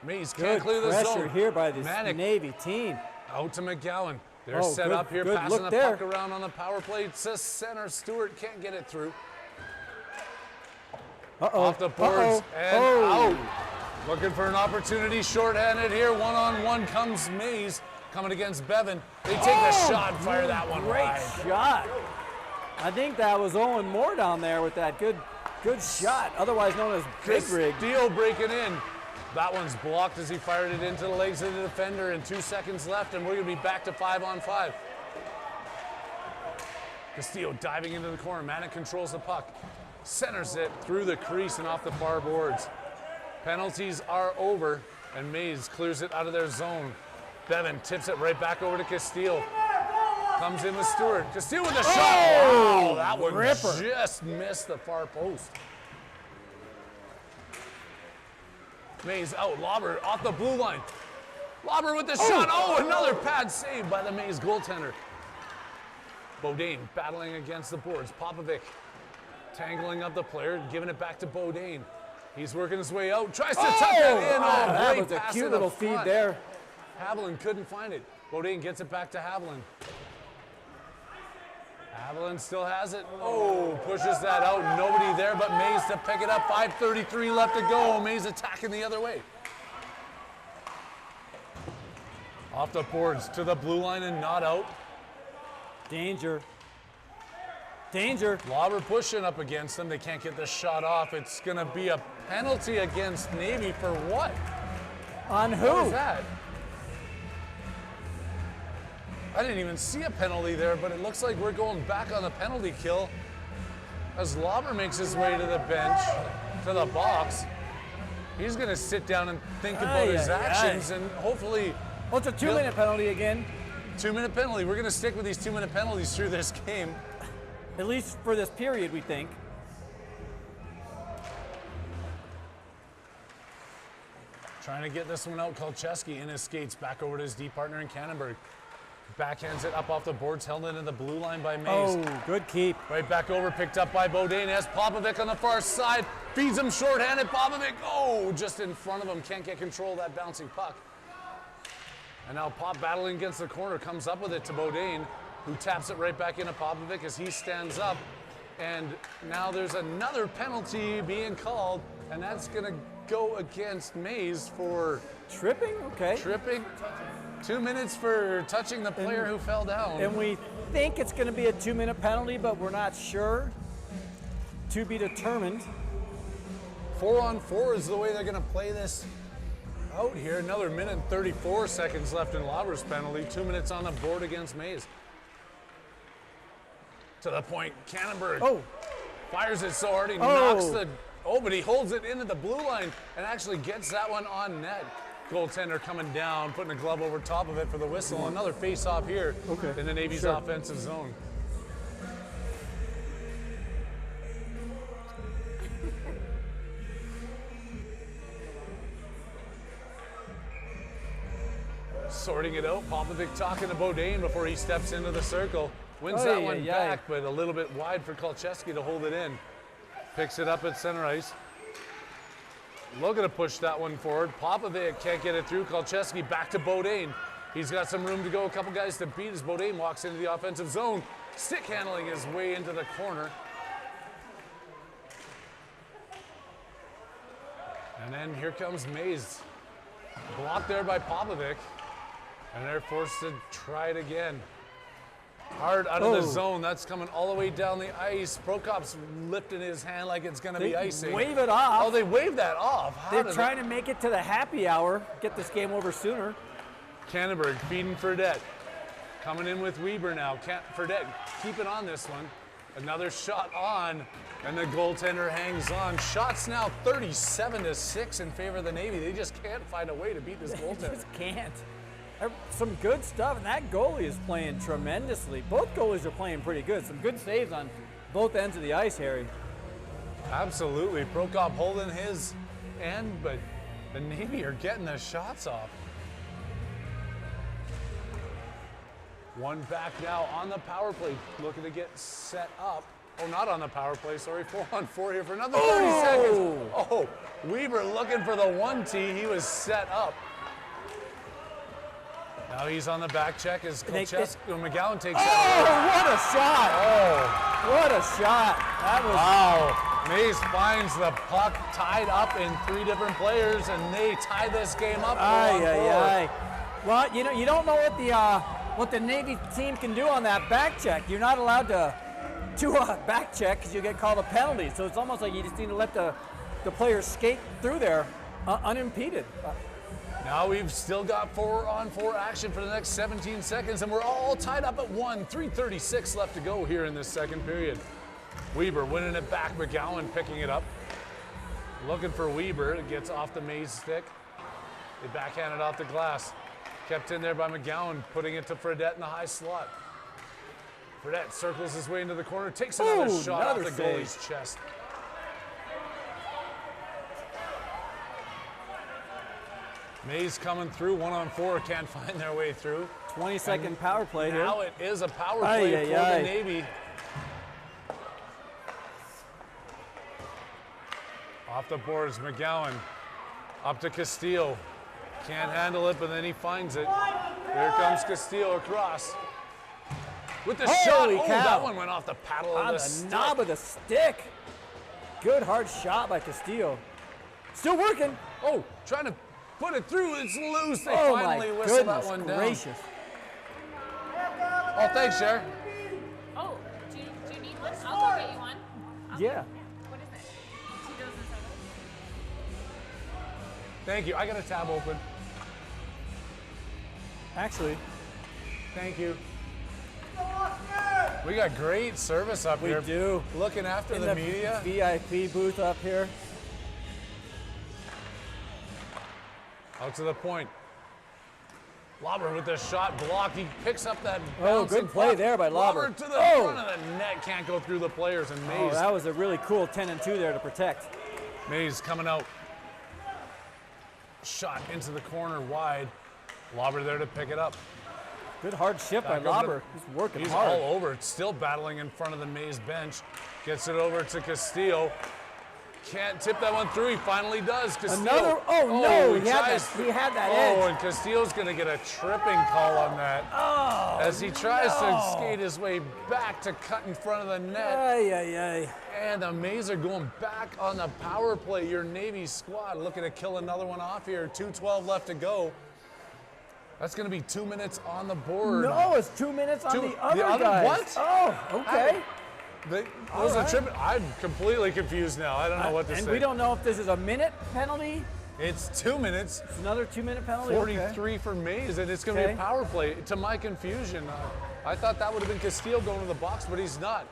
Maize can't clear the zone. Pressure here by this Manic Navy team. out to McGowan. They're set up here, passing the puck around on the power play. It's to center. Stewart can't get it through. Off the boards and out. Looking for an opportunity, shorthanded here. One-on-one comes Maize. Coming against Bevan. They take the shot and fire that one wide. Great shot. I think that was Owen Moore down there with that good shot, otherwise known as Big Rig. Castillo breaking in. That one's blocked as he fired it into the legs of the defender, and 2 seconds left, and we're going to be back to 5-on-5. Castillo diving into the corner. Manic controls the puck. Centers it through the crease and off the far boards. Penalties are over, and Maize clears it out of their zone. Bevan tips it right back over to Castillo. Comes in with Stewart. Castillo with a shot. Wow, that one just missed the far post. Maize out. Lauber off the blue line. Lauber with the shot. Another pad save by the Maize goaltender. Bodine battling against the boards. Popovic tangling up the player, giving it back to Bodine. He's working his way out. Tries to tuck that in. That was a cute little feed there. Haviland couldn't find it. Bodine gets it back to Haviland. Haviland still has it. Pushes that out. Nobody there but Maize to pick it up. 5:33 left to go. Maize attacking the other way. Off the boards to the blue line and not out. Danger. Lauber pushing up against them. They can't get the shot off. It's going to be a penalty against Navy for what? On who? What was that? I didn't even see a penalty there, but it looks like we're going back on the penalty kill as Lauber makes his way to the bench, to the box. He's going to sit down and think about his actions and hopefully... Well, it's a 2-minute penalty again. 2-minute penalty. We're going to stick with these 2-minute penalties through this game. At least for this period, we think. Trying to get this one out. Kolcheski in his skates back over to his D partner in Cannonberg. Backhands it up off the boards, held into the blue line by Maize. Good keep. Right back over, picked up by Bodine. Has Popovic on the far side. Feeds him shorthanded. Popovic, just in front of him. Can't get control of that bouncing puck. And now Pop battling against the corner. Comes up with it to Bodine, who taps it right back into Popovic as he stands up. And now there's another penalty being called, and that's going to go against Maize for... Tripping? Okay. Tripping. 2 minutes for touching the player who fell down. And we think it's going to be a 2-minute penalty, but we're not sure. To be determined. 4-on-4 is the way they're going to play this out here. Another minute and 34 seconds left in Lauber's penalty. 2 minutes on the board against Maize. To the point, Cannonberg fires it so hard he knocks the... but he holds it into the blue line and actually gets that one on net. Goaltender coming down, putting a glove over top of it for the whistle. Another face-off here in the Navy's offensive zone. Sorting it out, Popovic talking to Bodine before he steps into the circle. Wins that one back, but a little bit wide for Kolcheski to hold it in. Picks it up at center ice. Looking to push that one forward. Popovic can't get it through. Kolcheski back to Bodine. He's got some room to go. A couple guys to beat as Bodine walks into the offensive zone. Stick handling his way into the corner. And then here comes Maize. Blocked there by Popovic. And they're forced to try it again. Hard out of the zone. That's coming all the way down the ice. Prokop's lifting his hand like it's going to be icing. Wave it off. Oh, they waved that off. They're trying to make it to the happy hour, get this game over sooner. Kannenberg feeding Fredette. Coming in with Weber now. Fredette keeping on this one. Another shot on, and the goaltender hangs on. Shots now 37-6 in favor of the Navy. They just can't find a way to beat this goaltender. They just can't. Some good stuff, and that goalie is playing tremendously. Both goalies are playing pretty good. Some good saves on both ends of the ice, Harry. Absolutely. Prokop holding his end, but the Navy are getting the shots off. One back now on the power play, looking to get set up. Oh, not on the power play, sorry. 4-on-4 here for another 30 seconds. Oh, Weber looking for the 1T. He was set up. Now he's on the back check as McGowan takes that. Oh, what a shot! Oh, what a shot! That was wow. Maize finds the puck tied up in 3 different players, and they tie this game up. Well, you know, you don't know what the Navy team can do on that back check. You're not allowed to back check because you get called a penalty. So it's almost like you just need to let the players skate through there unimpeded. Now we've still got 4-on-4 action for the next 17 seconds, and we're all tied up at 1. 3:36 left to go here in this second period. Weber winning it back. McGowan picking it up. Looking for Weber. It gets off the Maize stick. They backhand it off the glass. Kept in there by McGowan, putting it to Fredette in the high slot. Fredette circles his way into the corner, takes another shot off the goalie's chest. Maize coming through, 1-on-4, can't find their way through. 20-second power play here. Now it is a power play for the Navy. Off the boards, McGowan up to Castillo. Can't handle it, but then he finds it. Here comes Castillo across. With the shot. Oh, that one went off the paddle of the stick. Knob of the stick. Good hard shot by Castillo. Still working. Oh, trying to put it through. It's loose. They finally whistle that one down. Gracious. Oh, thanks, Cher. Oh, do you need one? I'll go get you one. Yeah. What is it? 2 doses of it? Thank you. I got a tab open. Actually, thank you. We got great service up here. We do. Looking after the media. VIP booth up here. Out to the point. Lauber with the shot blocked. He picks up that good play there by Lauber. To the front of the net, can't go through the players, and Maize. Oh, that was a really cool 10-2 there to protect. Maize coming out. Shot into the corner wide. Lauber there to pick it up. Good hard shift by Lauber. He's working hard. He's all over it. Still battling in front of the Maize bench. Gets it over to Castillo. Can't tip that one through. He finally does. Castillo. He had that edge. Oh, and Castillo's going to get a tripping call on that. Oh, as he tries to skate his way back to cut in front of the net. And the Maize are going back on the power play. Your Navy squad looking to kill another one off here. 2:12 left to go. That's going to be 2 minutes on the board. No, it's 2 minutes on the other guys. What? Oh, okay. I'm completely confused now. I don't know what to say. And we don't know if this is a minute penalty. It's 2 minutes. It's another 2-minute penalty. 43 for Maize, and it's going to be a power play. To my confusion, I thought that would have been Castillo going to the box, but he's not.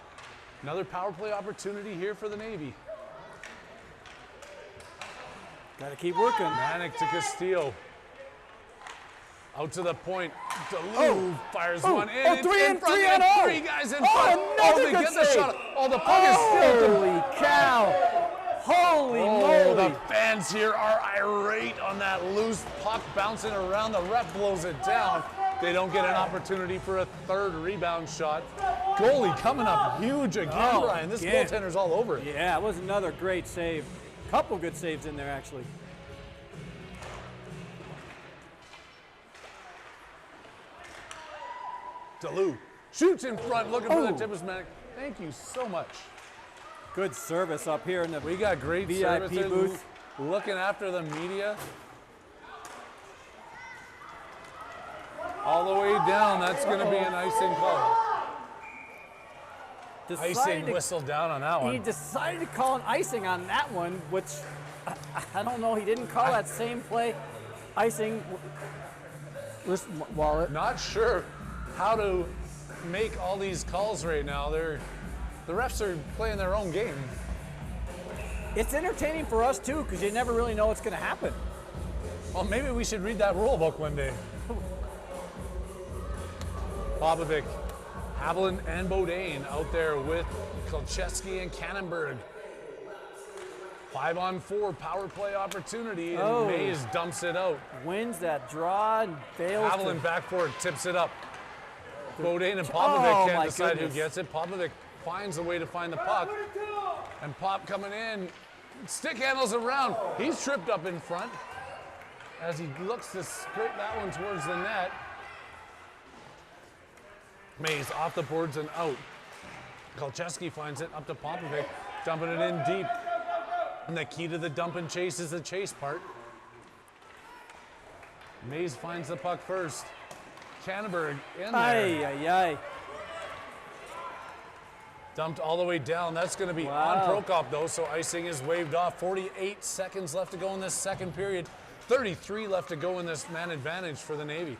Another power play opportunity here for the Navy. Got to keep working. Manic to Castillo. Out to the point. Duluth fires one in. Three guys in front. They get the shot. Oh, the puck is still. Holy cow. Holy moly. The fans here are irate on that loose puck bouncing around. The ref blows it down. They don't get an opportunity for a third rebound shot. Goalie coming up huge again, Brian. This goaltender's all over it. Yeah, it was another great save. Couple good saves in there, actually. Delu shoots in front, looking for the Oh. Tippesmanic. Thank you so much. Good service up here in the We got great VIP service there, booth. looking after the media. All the way down, that's going to be an icing call. Icing whistle down on that He one. decided to call an icing on that one, which I don't know. He didn't call that same play icing. Listen, Wallet. Not sure how to make all these calls right now. The refs are playing their own game. It's entertaining for us too, because you never really know what's going to happen. Well, maybe we should read that rule book one day. Popovic, Haviland, and Bodine out there with Kolcheski and Cannonberg. 5-on-4 power play opportunity, and Oh. Maize dumps it out. Wins that draw and fails. Haviland back forward, tips it up. Bodine and Oh, Popovic my can't decide goodness. who gets it. Popovic finds a way to find the puck. And Pop coming in, stick handles around. He's tripped up in front as he looks to skirt that one towards the net. Maize off the boards and out. Kolcheski finds it up to Popovic, dumping it in deep. And the key to the dump and chase is the chase part. Maize finds the puck first. Cannonberg in there. Ay, ay, ay. Dumped all the way down. That's going to be Wow. on Prokop, though, so icing is waved off. 48 seconds left to go in this second period. 33 left to go in this man advantage for the Navy.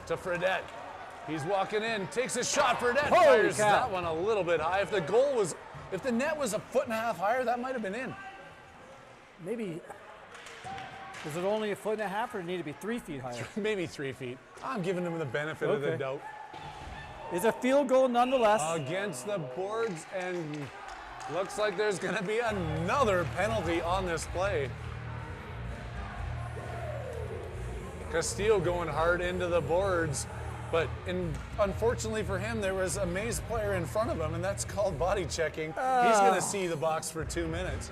To Fredette. He's walking in, takes a shot. Fredette Holy fires cow. that one a little bit high. If the net was a foot and a half higher, that might have been in. Maybe. Is it only a foot and a half, or need to be 3 feet higher? Maybe 3 feet. I'm giving him the benefit of the Okay. doubt. It's a field goal nonetheless. Against the boards, and looks like there's going to be another penalty on this play. Castillo going hard into the boards, but unfortunately for him, there was a Maize player in front of him, and that's called body checking. He's going to see the box for 2 minutes.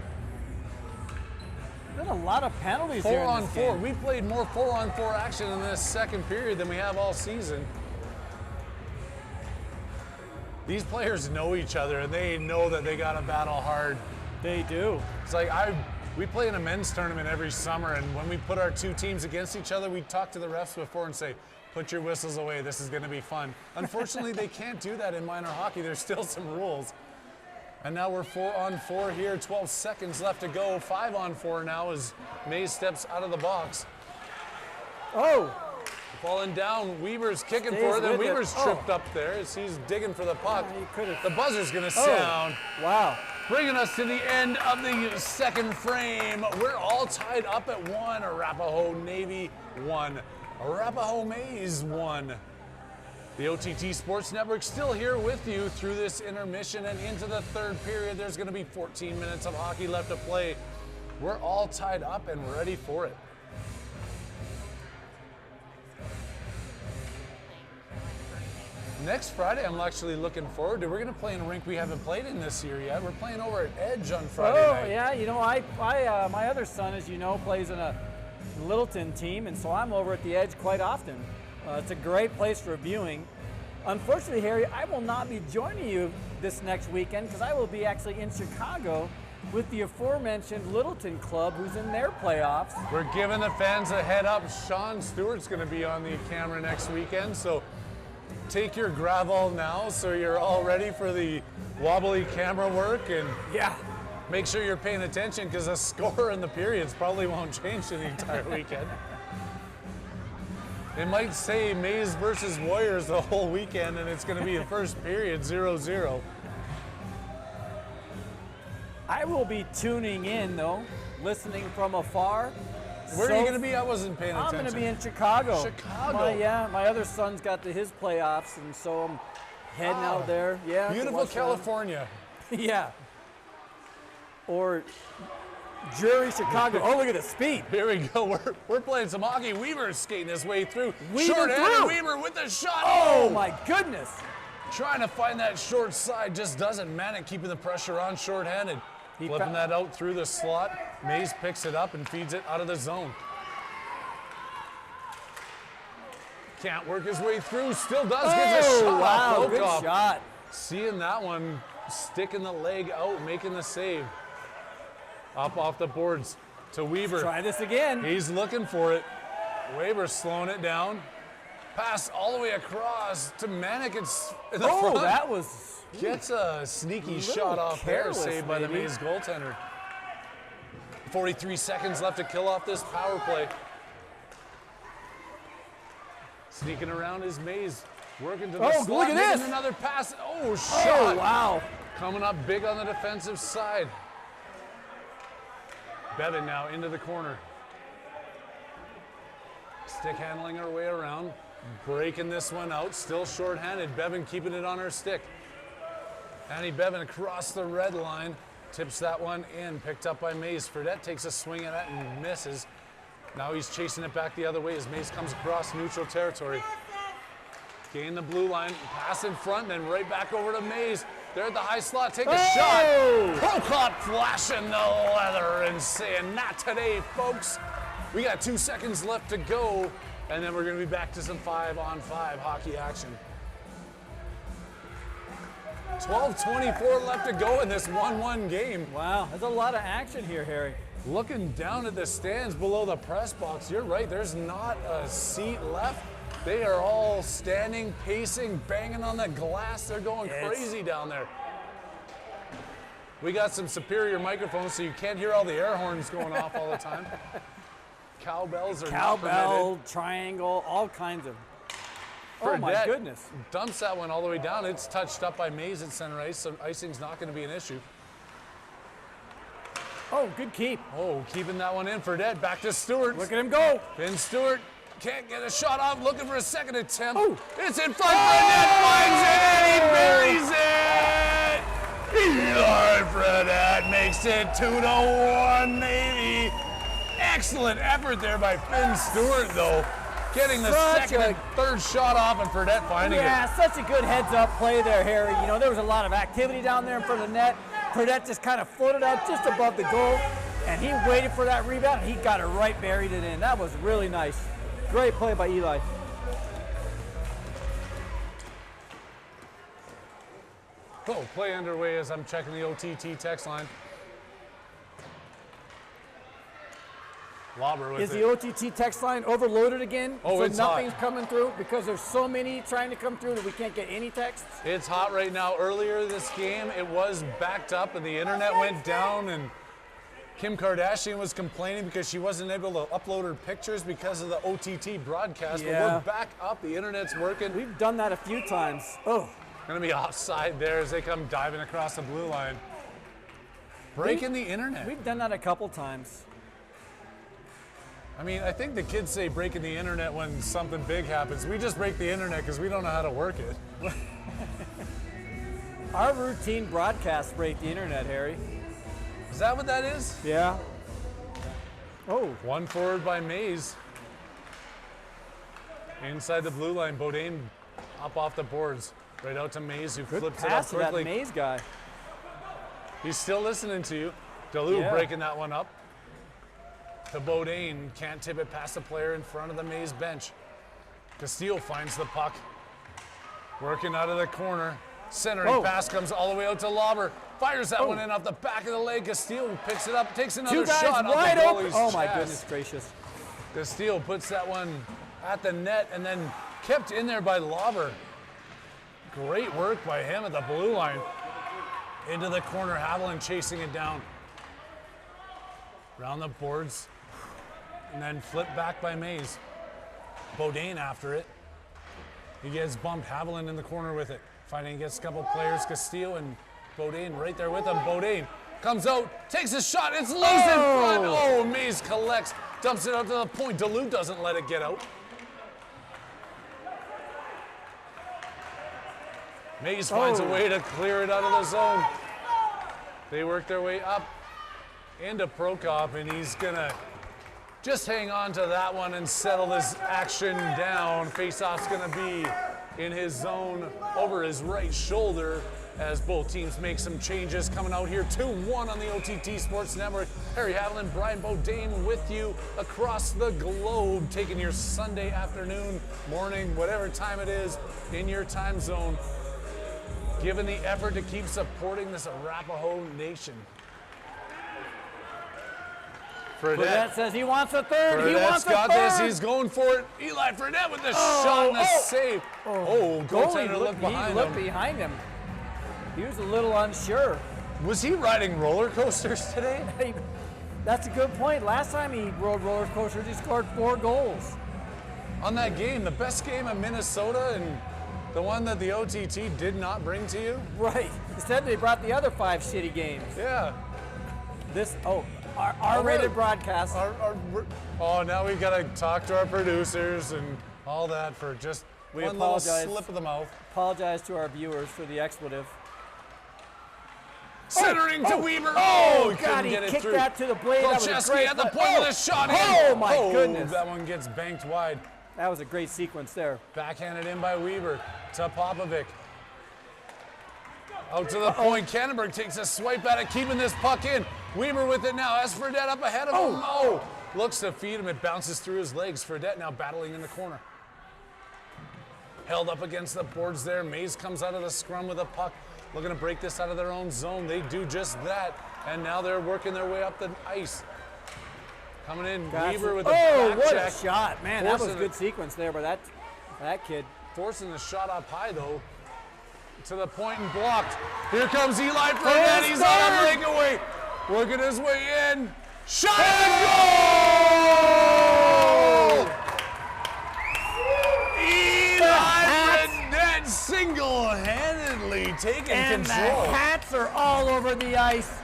There's a lot of penalties here in this 4-on-4. game. We played more 4-on-4 action in this second period than we have all season. These players know each other, and they know that they got to battle hard. They do. It's like we play in a men's tournament every summer, and when we put our two teams against each other, we talk to the refs before and say, put your whistles away, this is going to be fun. Unfortunately, they can't do that in minor hockey. There's still some rules. And now we're 4-on-4 here, 12 seconds left to go. 5-on-4 now as Maize steps out of the box. Oh, Falling down, Weaver's kicking Stays for it, and with it. Weaver's Oh. tripped up there as he's digging for the puck. Yeah, he could've- The buzzer's going to sound. wow. Bringing us to the end of the second frame. We're all tied up at 1. Arapahoe Navy 1. Arapahoe Maize 1. The OTT Sports Network still here with you through this intermission and into the third period. There's going to be 14 minutes of hockey left to play. We're all tied up and ready for it. Next Friday, I'm actually looking forward to. We're going to play in a rink we haven't played in this year yet. We're playing over at Edge on Friday Oh, night. yeah. You know, my other son, as you know, plays in a Littleton team, and so I'm over at the Edge quite often. It's a great place for viewing. Unfortunately, Harry, I will not be joining you this next weekend because I will be actually in Chicago with the aforementioned Littleton club who's in their playoffs. We're giving the fans a head up. Sean Stewart's going to be on the camera next weekend, so take your gravel now so you're all ready for the wobbly camera work, and Yeah. make sure you're paying attention because the score in the periods probably won't change the entire weekend. It might say Maize versus Warriors the whole weekend, and it's going to be the first period 0-0. I will be tuning in, though, listening from afar. Where are you going to be? I wasn't paying I'm attention. going to be in Chicago. Chicago. My other son's got his playoffs, and so I'm heading out there. Yeah. to Beautiful watch that. California. Yeah. Or Jury, Chicago. Oh, look at the speed. Here we go. We're playing some hockey. Weaver's skating his way through. Weaver Short-handed through. Weaver with the shot. Oh, my goodness. Trying to find that short side, just doesn't man it, keeping the pressure on short-handed. Flipping that out through the slot. Maize picks it up and feeds it out of the zone. Can't work his way through, still does, gets a shot off. Wow, good Brokoff. shot. Seeing that one, sticking the leg out, making the save. Up off the boards to Weaver. Try this again. He's looking for it. Weaver slowing it down. Pass all the way across to Manick. It's in the front. That was Gets a sneaky shot off there, careless, saved by the maybe. Maize goaltender. 43 seconds left to kill off this power play. Sneaking around is Maize. Working to the slot. Look at making this. another pass. Oh, shot. Oh, wow. Coming up big on the defensive side. Bevan now into the corner. Stick handling her way around. Breaking this one out. Still shorthanded. Bevan keeping it on her stick. Annie Bevan across the red line. Tips that one in. Picked up by Maize. Fredette takes a swing at it and misses. Now he's chasing it back the other way as Maize comes across neutral territory. Gain the blue line. Pass in front and then right back over to Maize. They're at the high slot. Take a shot. Prokop flashing the leather and saying, not today, folks. We got 2 seconds left to go, and then we're going to be back to some 5-on-5 hockey action. 12:24 left to go in this 1-1 game. Wow, there's a lot of action here, Harry. Looking down at the stands below the press box, you're right, there's not a seat left. They are all standing, pacing, banging on the glass. They're going crazy down there. We got some superior microphones, so you can't hear all the air horns going off all the time. Cowbells are not permitted. Cowbell, triangle, all kinds of. Oh my goodness. Dumps that one all the way down. It's touched up by Maize at center ice, so icing's not going to be an issue. Oh, good keep. Oh, keeping that one in for Fredette. Back to Stewart. Look at him go. Ben Stewart can't get a shot off, looking for a second attempt. Oh. It's in front, Fredette finds it, and he buries it! Eli Fredette makes it 2-1 Navy. Excellent effort there by Finn Stewart, though. Getting the second and third shot off, and Fredette finding it. Yeah, such a good heads-up play there, Harry. You know, there was a lot of activity down there in front of the net. Fredette just kind of floated out just above the goal, and he waited for that rebound, and he got it right, buried it in. That was really nice. Great play by Eli. Oh, play underway as I'm checking the OTT text line. Lauber with Is it. the OTT text line overloaded again? Oh, so it's nothing's hot. coming through because there's so many trying to come through that we can't get any texts? It's hot right now. Earlier this game, it was backed up and the internet went down, and Kim Kardashian was complaining because she wasn't able to upload her pictures because of the OTT broadcast. Yeah. But we're back up. The internet's working. We've done that a few times. Oh. Going to be offside there as they come diving across the blue line. Breaking the internet. We've done that a couple times. I mean, I think the kids say breaking the internet when something big happens. We just break the internet because we don't know how to work it. Our routine broadcasts break the internet, Harry. Is that what that is? Yeah. Oh. One forward by Maize. Inside the blue line, Bodine up off the boards. Right out to Maize, who Good flips it up pass to that quickly. Maize guy. He's still listening to you. Duluth breaking that one up. To Bodine, can't tip it past the player in front of the Maize bench. Castile finds the puck. Working out of the corner. Centering pass comes all the way out to Lauber. Fires that one in off the back of the leg. Castile picks it up, takes another Two guys shot wide off the open. goalie's Oh my chest. goodness gracious. Castile puts that one at the net and then kept in there by Lauber. Great work by him at the blue line. Into the corner, Haviland chasing it down. Round the boards. And then flipped back by Maize. Bodine after it. He gets bumped. Haviland in the corner with it. Fighting against a couple players. Castillo and Bodine right there with him. Bodine comes out, takes a shot. It's loose in front. Oh, Maize collects, dumps it out to the point. Duluth doesn't let it get out. Maize finds a way to clear it out of the zone. They work their way up into Prokop, and he's gonna just hang on to that one and settle this action down. Faceoff's gonna be in his zone over his right shoulder as both teams make some changes. Coming out here 2-1 on the OTT Sports Network. Harry Haviland, Brian Bodane with you across the globe, taking your Sunday afternoon, morning, whatever time it is in your time zone, given the effort to keep supporting this Arapahoe nation. Fredette says he wants a third. He wants a got third. this. He's going for it. Eli Fredette with the shot and the save. Goaltender looked behind him. He looked behind him. He was a little unsure. Was he riding roller coasters today? That's a good point. Last time he rode roller coasters, he scored 4 goals. On that game, the best game in Minnesota and the one that the OTT did not bring to you? Right. Instead, they brought the other 5 shitty games. Yeah. Our rated broadcast. Now we've got to talk to our producers and all that for just one little slip of the mouth. Apologize to our viewers for the expletive. Centering to Weaver. God, he kicked that to the blade. That was a great at the point with a shot in. Oh, my goodness. That one gets banked wide. That was a great sequence there. Backhanded in by Weaver to Popovic. Out to the point. Kannenberg takes a swipe at it, keeping this puck in. Weaver with it now. As Fredette up ahead of him. Looks to feed him. It bounces through his legs. Fredette now battling in the corner. Held up against the boards there. Maize comes out of the scrum with a puck. Looking to break this out of their own zone. They do just that. And now they're working their way up the ice. Coming in, Weaver with a back what check. a shot. Man, that was a good sequence there by that kid. Forcing the shot up high, though. To the point and blocked. Here comes Eli Fredette. He's on a breakaway. Working his way in. Shot and goal! Eli Fredette single-handedly taking control. The hats are all over the ice.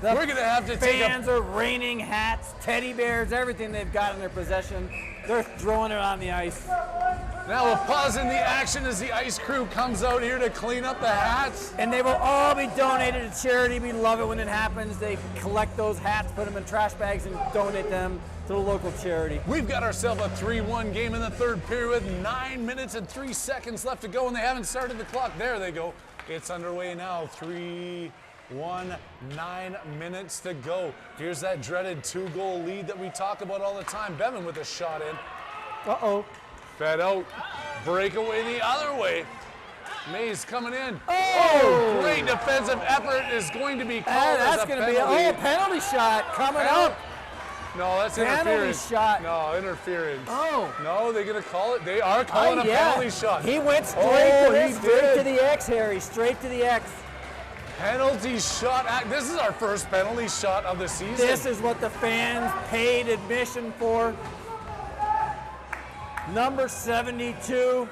We're going to have to take fans are raining hats, teddy bears, everything they've got in their possession. They're throwing it on the ice. Now we'll pause in the action as the ice crew comes out here to clean up the hats. And they will all be donated to charity. We love it when it happens. They collect those hats, put them in trash bags, and donate them to the local charity. We've got ourselves a 3-1 game in the third period with 9 minutes and 3 seconds left to go, and they haven't started the clock. There they go. It's underway now. 3-1, 9 minutes to go. Here's that dreaded 2-goal lead that we talk about all the time. Bevan with a shot in. Fed out. Breakaway the other way. Maize coming in. Great defensive effort is going to be called as a penalty. Penalty shot coming up. No, that's interference. Shot. No, interference. No, they're going to call it. They are calling a penalty shot. He went straight to the X, Harry. Straight to the X. Penalty shot. This is our first penalty shot of the season. This is what the fans paid admission for. Number 72.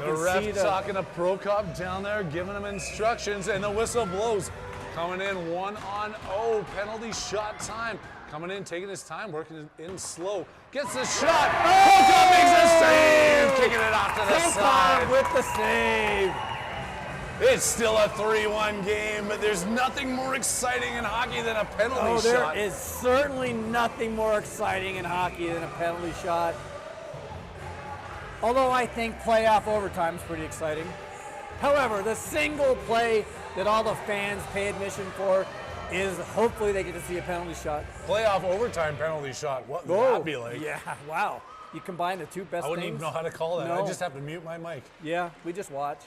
The ref talking to Prokop down there, giving him instructions, and the whistle blows. Coming in 1-on-0, penalty shot time. Coming in, taking his time, working in slow. Gets the shot. Prokop makes a save, kicking it off to the side. With the save. It's still a 3-1 game, but there's nothing more exciting in hockey than a penalty shot. There is certainly nothing more exciting in hockey than a penalty shot. Although I think playoff overtime is pretty exciting. However, the single play that all the fans pay admission for is hopefully they get to see a penalty shot. Playoff overtime penalty shot. What would that be like? Yeah, wow. You combine the two best I wouldn't things. even know how to call that. No. I just have to mute my mic. Yeah, we just watch.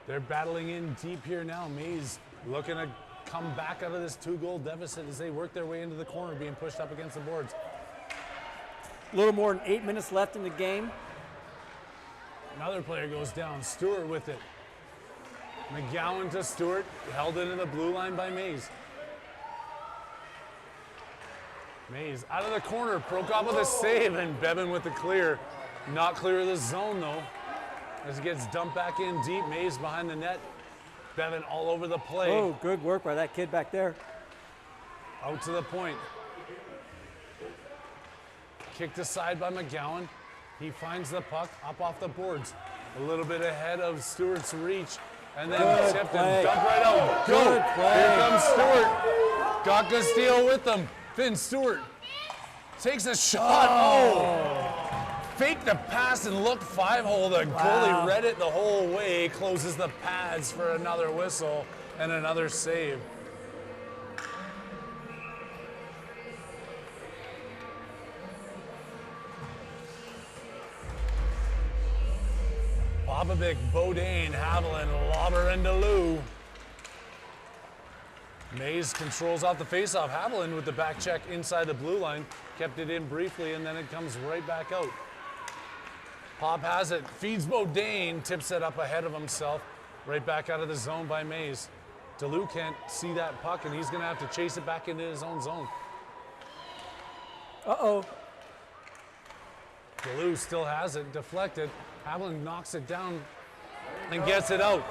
They're battling in deep here now. Maize looking to come back out of this 2-goal deficit as they work their way into the corner, being pushed up against the boards. A little more than 8 minutes left in the game. Another player goes down. Stewart with it. McGowan to Stewart, held into the blue line by Maize. Maize out of the corner. Prokop with a save, and Bevan with the clear. Not clear of the zone, though. As it gets dumped back in deep, Maize behind the net. Bevan all over the play. Oh, good work by that kid back there. Out to the point. Kicked aside by McGowan. He finds the puck up off the boards. A little bit ahead of Stewart's reach. And then tipped and dumped right out. Good play. Here comes Stewart. Got Castillo with them. Finn Stewart takes a shot. faked the pass and looked 5-hole. The goalie read it the whole way, closes the pads for another whistle and another save. Popovic, Bodine, Haviland, Lobber, and DeLue. Maize controls out the faceoff. Haviland with the back check inside the blue line. Kept it in briefly, and then it comes right back out. Pop has it, feeds Bodine, tips it up ahead of himself. Right back out of the zone by Maize. DeLue can't see that puck, and he's going to have to chase it back into his own zone. Uh-oh. DeLue still has it, deflected. Haviland knocks it down and gets it out.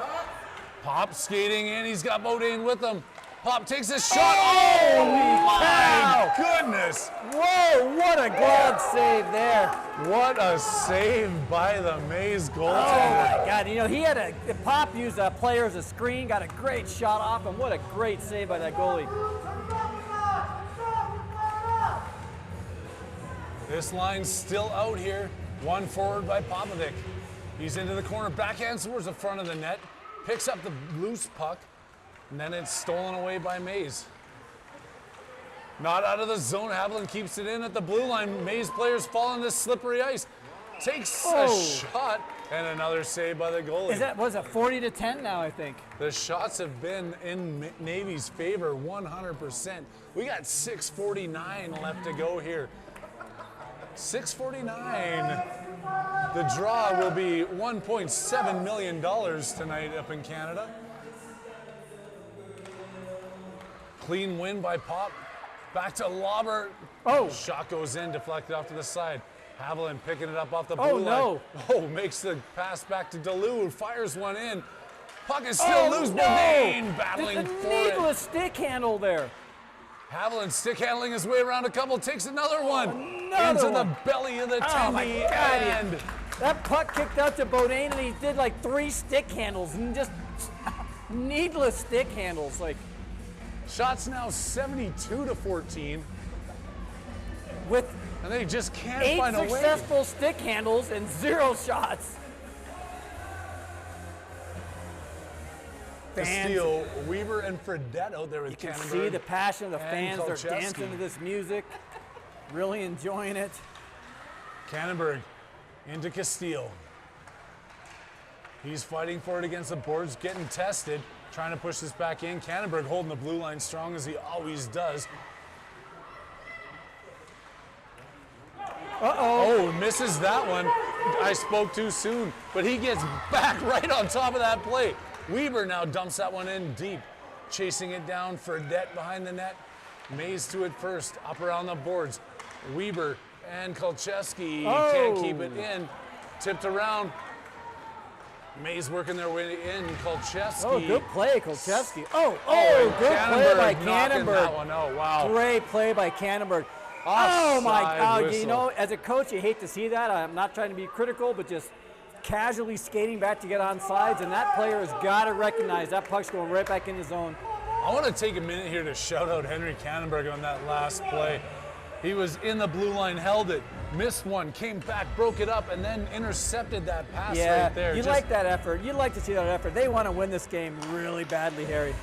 Pop skating in, he's got Bodine with him. Pop takes a shot. Oh my goodness! Whoa, what a glove save there. What a save by the Maize Oh goaltender. my God, you know, he had Pop used a player as a screen, got a great shot off him. What a great save by that goalie. This line's still out here. One forward by Popovic. He's into the corner, backhand towards the front of the net, picks up the loose puck, and then it's stolen away by Maize. Not out of the zone, Haviland keeps it in at the blue line. Maize players fall on this slippery ice. Takes a shot, and another save by the goalie. Was it 40-10 now, I think? The shots have been in Navy's favor 100%. We got 6:49 left to go here. 6:49. The draw will be $1.7 million tonight up in Canada. Clean win by Pop. Back to Lobber. Oh. Shot goes in, deflected off to the side. Haviland picking it up off the blue line. No. Oh, makes the pass back to DeLue, who fires one in. Puck is still loose. Bodine battling for it. Needless stick handle there. Haviland stick handling his way around a couple, takes another one Another into one. the belly of the Oh my Tendy God, end. That puck kicked out to Bodine, and he did like 3 stick handles and just needless stick handles. Like Shots now 72-14, with and they just can't 8 find a way. successful stick handles and 0 shots. Castillo, Weaver, and Fredette out there with You can Cannonberg. see the passion of the and fans. They're Kolcheski. dancing to this music, really enjoying it. Cannonberg into Castillo. He's fighting for it against the boards, getting tested, trying to push this back in. Cannonberg holding the blue line strong as he always does. Oh, misses that one. I spoke too soon, but he gets back right on top of that play. Weaver now dumps that one in deep, chasing it down. Fredette behind the net. Maize to it first, up around the boards. Weaver and Kolcheski can't keep it in. Tipped around. Maize working their way in. Kolcheski. Oh, good play, Kolcheski. Oh, and good play by Cannonberg knocking that Cannonberg. one out. Wow. Great play by Cannonberg. Oh Offside my God! whistle. You know, as a coach, you hate to see that. I'm not trying to be critical, but just casually skating back to get on sides, and that player has got to recognize that puck's going right back in the zone. I want to take a minute here to shout out Henry Cannonberg on that last play. He was in the blue line, held it, missed one, came back, broke it up, and then intercepted that pass right there. You like that effort. You'd like to see that effort. They want to win this game really badly, Harry.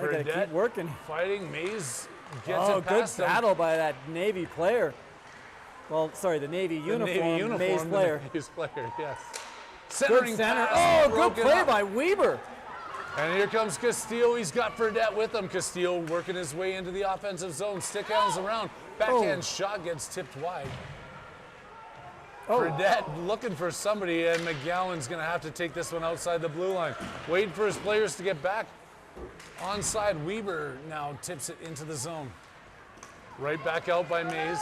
They got to keep working. Fighting, Maize gets Oh, it good past him. battle by that Navy player. Well, sorry, the Navy uniform, Maize player. Maize player, yes. Good Centering center. pass, Oh, good broken play up. by Weaver. And here comes Castillo. He's got Fredette with him. Castillo working his way into the offensive zone. Stick hands around. Backhand shot gets tipped wide. Fredette looking for somebody, and McGowan's going to have to take this one outside the blue line. Waiting for his players to get back. Onside, Weaver now tips it into the zone. Right back out by Maize.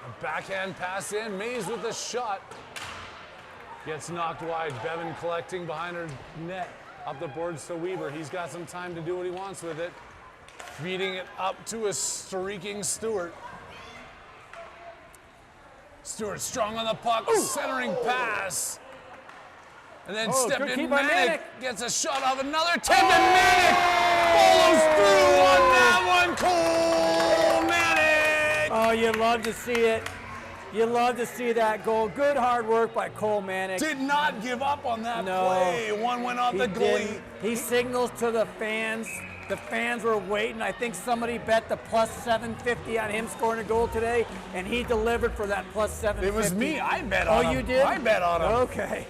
A backhand pass in. Maize with a shot. Gets knocked wide. Bevan collecting behind her net. Up the boards to Weaver. He's got some time to do what he wants with it. Feeding it up to a streaking Stewart. Stewart strong on the puck. Centering pass. And then stepped good in. keep by Manic Manic. gets a shot off another tip, and Manic follows through on that one. Cole Manic Oh, you love to see it. You love to see that goal. Good hard work by Cole Manick. Did not give up on that No. play. One went off He the goalie. didn't. He signals to the fans. The fans were waiting. I think somebody bet the plus 750 on him scoring a goal today, and he delivered for that plus 750. It was me. I bet on him. Oh, you did? I bet on him. Okay.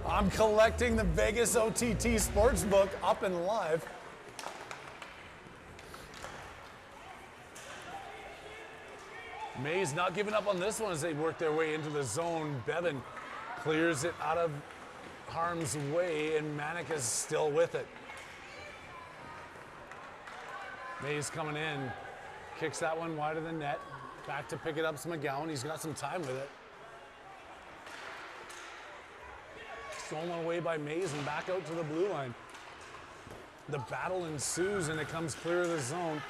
I'm collecting the Vegas OTT Sportsbook up and live. Maize not giving up on this one as they work their way into the zone. Bevan clears it out of harm's way, and Manick is still with it. Maize coming in, kicks that one wide of the net. Back to pick it up, McGowan. He's got some time with it. Stolen away by Maize and back out to the blue line. The battle ensues, and it comes clear of the zone.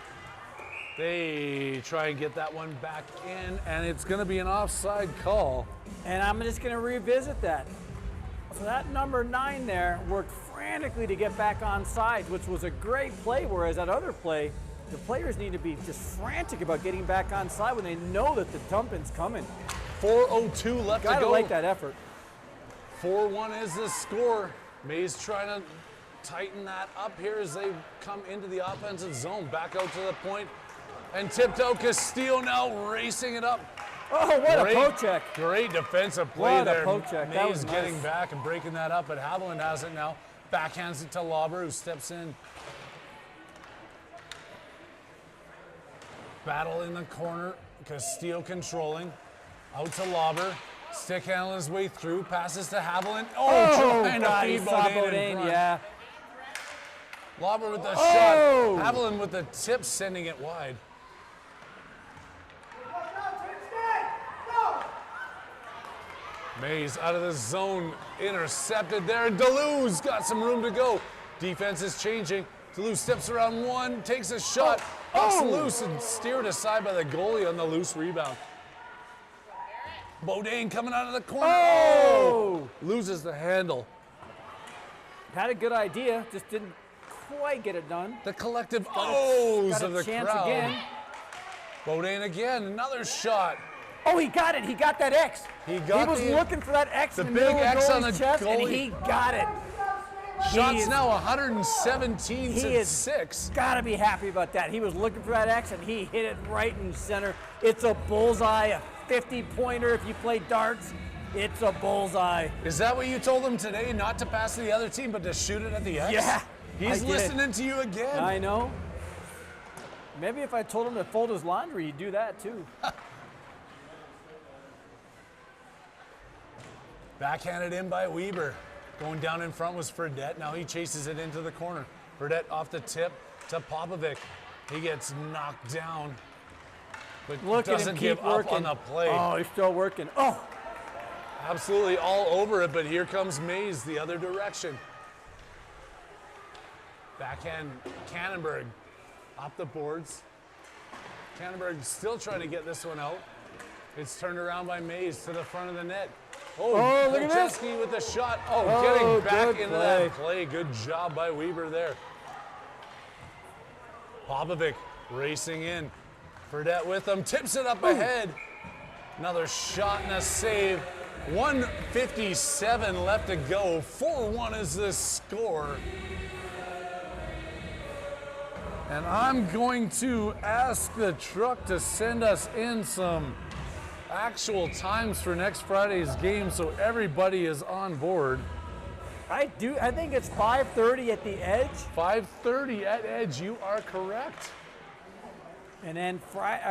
They try and get that one back in, and it's going to be an offside call. And I'm just going to revisit that. So that number 9 there worked frantically to get back on side, which was a great play, whereas that other play, the players need to be just frantic about getting back on side when they know that the dumping's coming. 4:02 left to go. Gotta like that effort. 4-1 is the score. Maize trying to tighten that up here as they come into the offensive zone. Back out to the point. And tipped out. Castillo now racing it up. Oh, what a poke check. Great defensive play What a there. poke check. That was Maize getting nice. back and breaking that up, but Haviland has it now. Backhands it to Lauber, who steps in. Battle in the corner. Castillo controlling. Out to Lauber. Stick handling his way through. Passes to Haviland. Oh, trying to God, he feed saw Bodine in Bodine, front. yeah. Lauber with the Oh! shot. Haviland with the tip, sending it wide. Maize out of the zone, intercepted there. Deleuze got some room to go. Defense is changing. Deleuze steps around one, takes a shot, bucks loose and steered aside by the goalie on the loose rebound. Bodine coming out of the corner. Oh! Loses the handle. Had a good idea, just didn't quite get it done. The collective Got O's a of the chance crowd. again. Bodine again, another shot. Oh, he got it. He got that X. He got was the- looking for that X the in the big middle of X the on the goalie's chest, and goalie. he got it. Shots is- now 117 He to is 6. Got to be happy about that. He was looking for that X, and he hit it right in center. It's a bullseye, a 50-pointer. If you play darts, it's a bullseye. Is that what you told him today? Not to pass to the other team, but to shoot it at the X? Yeah, He's I did. listening to you again. I know. Maybe if I told him to fold his laundry, he'd do that too. Backhanded in by Weber. Going down in front was Fredette. Now he chases it into the corner. Fredette off the tip to Popovic. He gets knocked down, but Look at him doesn't keep give working. up on the play. Oh, he's still working. Oh, Absolutely all over it, but here comes Maize the other direction. Backhand Cannonberg off the boards. Cannonberg still trying to get this one out. It's turned around by Maize to the front of the net. Oh, look at this. Krzyzewski with the shot. Oh, Oh, getting back good into that play. Good job by Weber there. Popovic racing in. Fredette with him. Tips it up ahead. Another shot and a save. 1:57 left to go. 4-1 is the score. And I'm going to ask the truck to send us in some actual times for next Friday's game so everybody is on board. I think it's 5:30 at the Edge, 5:30 at Edge, you are correct. and then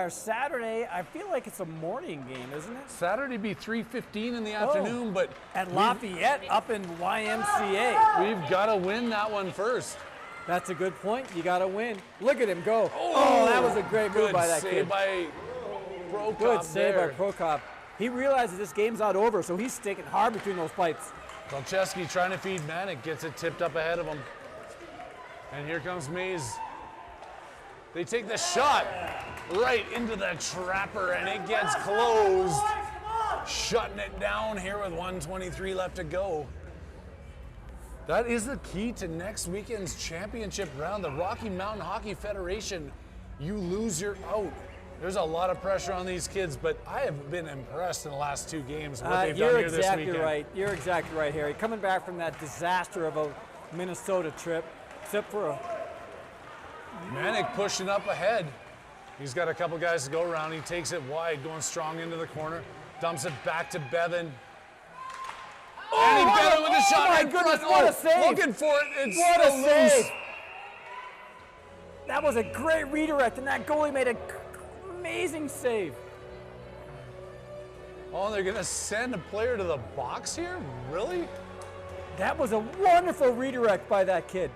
Saturday. I feel like it's a morning game, isn't it? Saturday be 3:15 in the afternoon, but At Lafayette, up in YMCA. we've got to win that one first. That's a good point. You got to win. Look at him go. Oh, that was a great move Good by that save kid. by Prokop Good save there. by Prokop. He realizes this game's not over, so he's sticking hard between those pipes. Kolcheski trying to feed Manick, gets it tipped up ahead of him. And here comes Maize. They take the shot right into the trapper, and it gets closed. Shutting it down here with 1:23 left to go. That is the key to next weekend's championship round. The Rocky Mountain Hockey Federation, you lose, you're out. There's a lot of pressure on these kids, but I have been impressed in the last 2 games what they've done You're here this exactly weekend. right. You're exactly right, Harry. Coming back from that disaster of a Minnesota trip, except for a Manick pushing up ahead. He's got a couple guys to go around. He takes it wide, going strong into the corner. Dumps it back to Bevan. And he got it with a shot. My right goodness, front. what a save. Looking for it. It's what still a loose. save! That was a great redirect, and that goalie made an amazing save. Oh, they're going to send a player to the box here? Really? That was a wonderful redirect by that kid.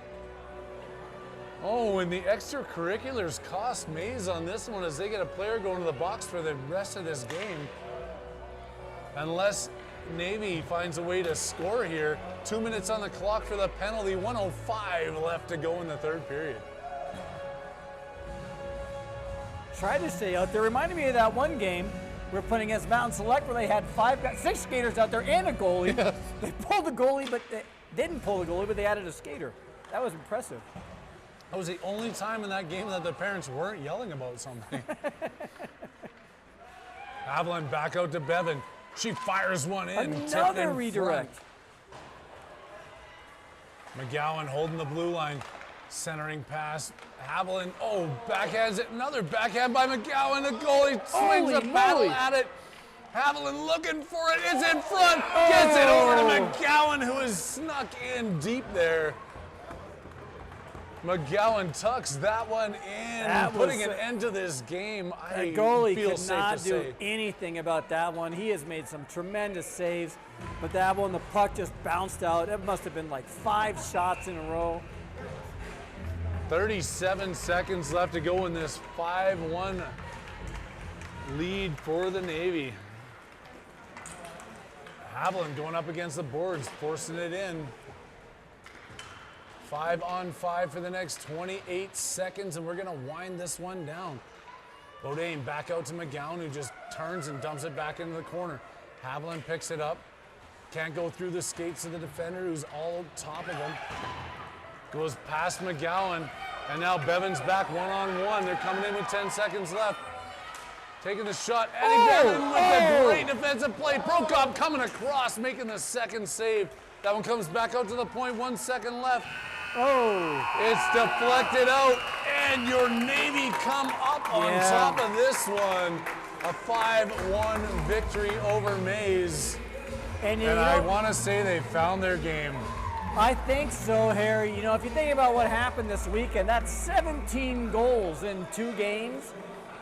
Oh, and the extracurriculars cost Maize on this one as they get a player going to the box for the rest of this game. Unless Navy finds a way to score here. 2 minutes on the clock for the penalty. 1:05 left to go in the third period. Tried to stay out there. Reminded me of that one game we were playing against Mountain Select where they had 6 skaters out there and a goalie. Yeah. They pulled the goalie, but they didn't pull the goalie, but they added a skater. That was impressive. That was the only time in that game that the parents weren't yelling about something. Avalon back out to Bevan. She fires one in. tipped Another in redirect. front. McGowan holding the blue line. Centering pass. Haviland, backhands it. Another backhand by McGowan. The goalie swings Holy a battle moly. at it. Haviland looking for it. It's in front. Gets it over to McGowan, who is snuck in deep there. McGowan tucks that one in, That putting was- an end to this game. I The goalie feel could safe not to do say. anything about that one. He has made some tremendous saves, but that one, the puck just bounced out. It must have been like 5 shots in a row. 37 seconds left to go in this 5-1 lead for the Navy. Haviland going up against the boards, forcing it in. 5-on-5 for the next 28 seconds, and we're going to wind this one down. Bodine back out to McGowan, who just turns and dumps it back into the corner. Haviland picks it up. Can't go through the skates of the defender, who's all top of him. Goes past McGowan, and now Bevan's back one-on-one. They're coming in with 10 seconds left. Taking the shot, Eddie Bevan with a great defensive play. Prokop coming across, making the second save. That one comes back out to the point, 1 second left. It's deflected out, and your Navy come up on top of this one. A 5-1 victory over Maize. And I want to say they found their game. I think so, Harry. You know, if you think about what happened this weekend, that's 17 goals in 2 games.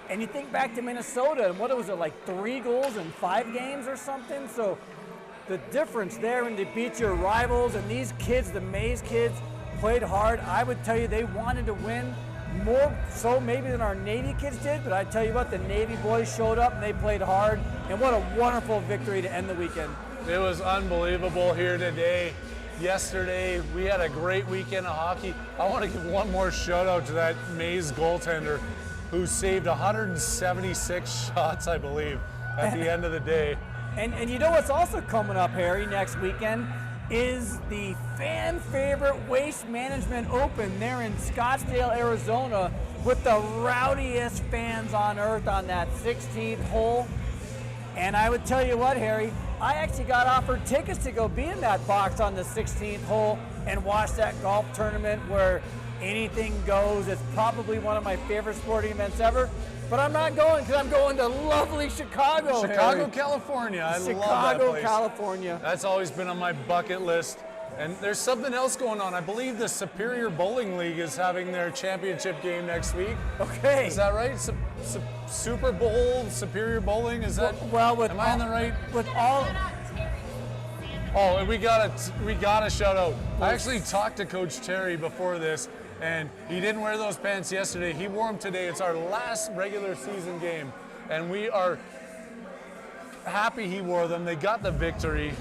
And you think back to Minnesota, and what was it, like 3 goals in 5 games or something? So the difference there when they beat your rivals, and these kids, the Maize kids, played hard. I would tell you they wanted to win more so maybe than our Navy kids did, but I tell you what, the Navy boys showed up and they played hard, and what a wonderful victory to end the weekend. It was unbelievable here today. Yesterday, we had a great weekend of hockey. I want to give one more shout out to that Maize goaltender who saved 176 shots, I believe, at the end of the day. And you know what's also coming up, Harry, next weekend is the fan favorite Waste Management Open there in Scottsdale, Arizona, with the rowdiest fans on earth on that 16th hole. And I would tell you what, Harry, I actually got offered tickets to go be in that box on the 16th hole and watch that golf tournament where anything goes. It's probably one of my favorite sporting events ever. But I'm not going because I'm going to lovely Chicago, Chicago, Harry. California. I love that Chicago, place. California. That's always been on my bucket list. And there's something else going on. I believe the Superior Bowling League is having their championship game next week. Okay. Is that right? Super Bowl, Superior Bowling, is that? Well, with am I on the right? With all. Oh, and we gotta shout out. I actually talked to Coach Terry before this, and he didn't wear those pants yesterday. He wore them today. It's our last regular season game, and we are happy he wore them. They got the victory.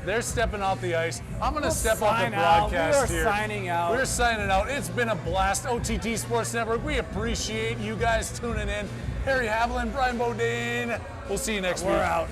They're stepping off the ice. I'm going to step off the broadcast here. We're signing out. We're signing out. It's been a blast. OTT Sports Network, we appreciate you guys tuning in. Harry Haviland, Brian Bodine. We'll see you next week. We're out.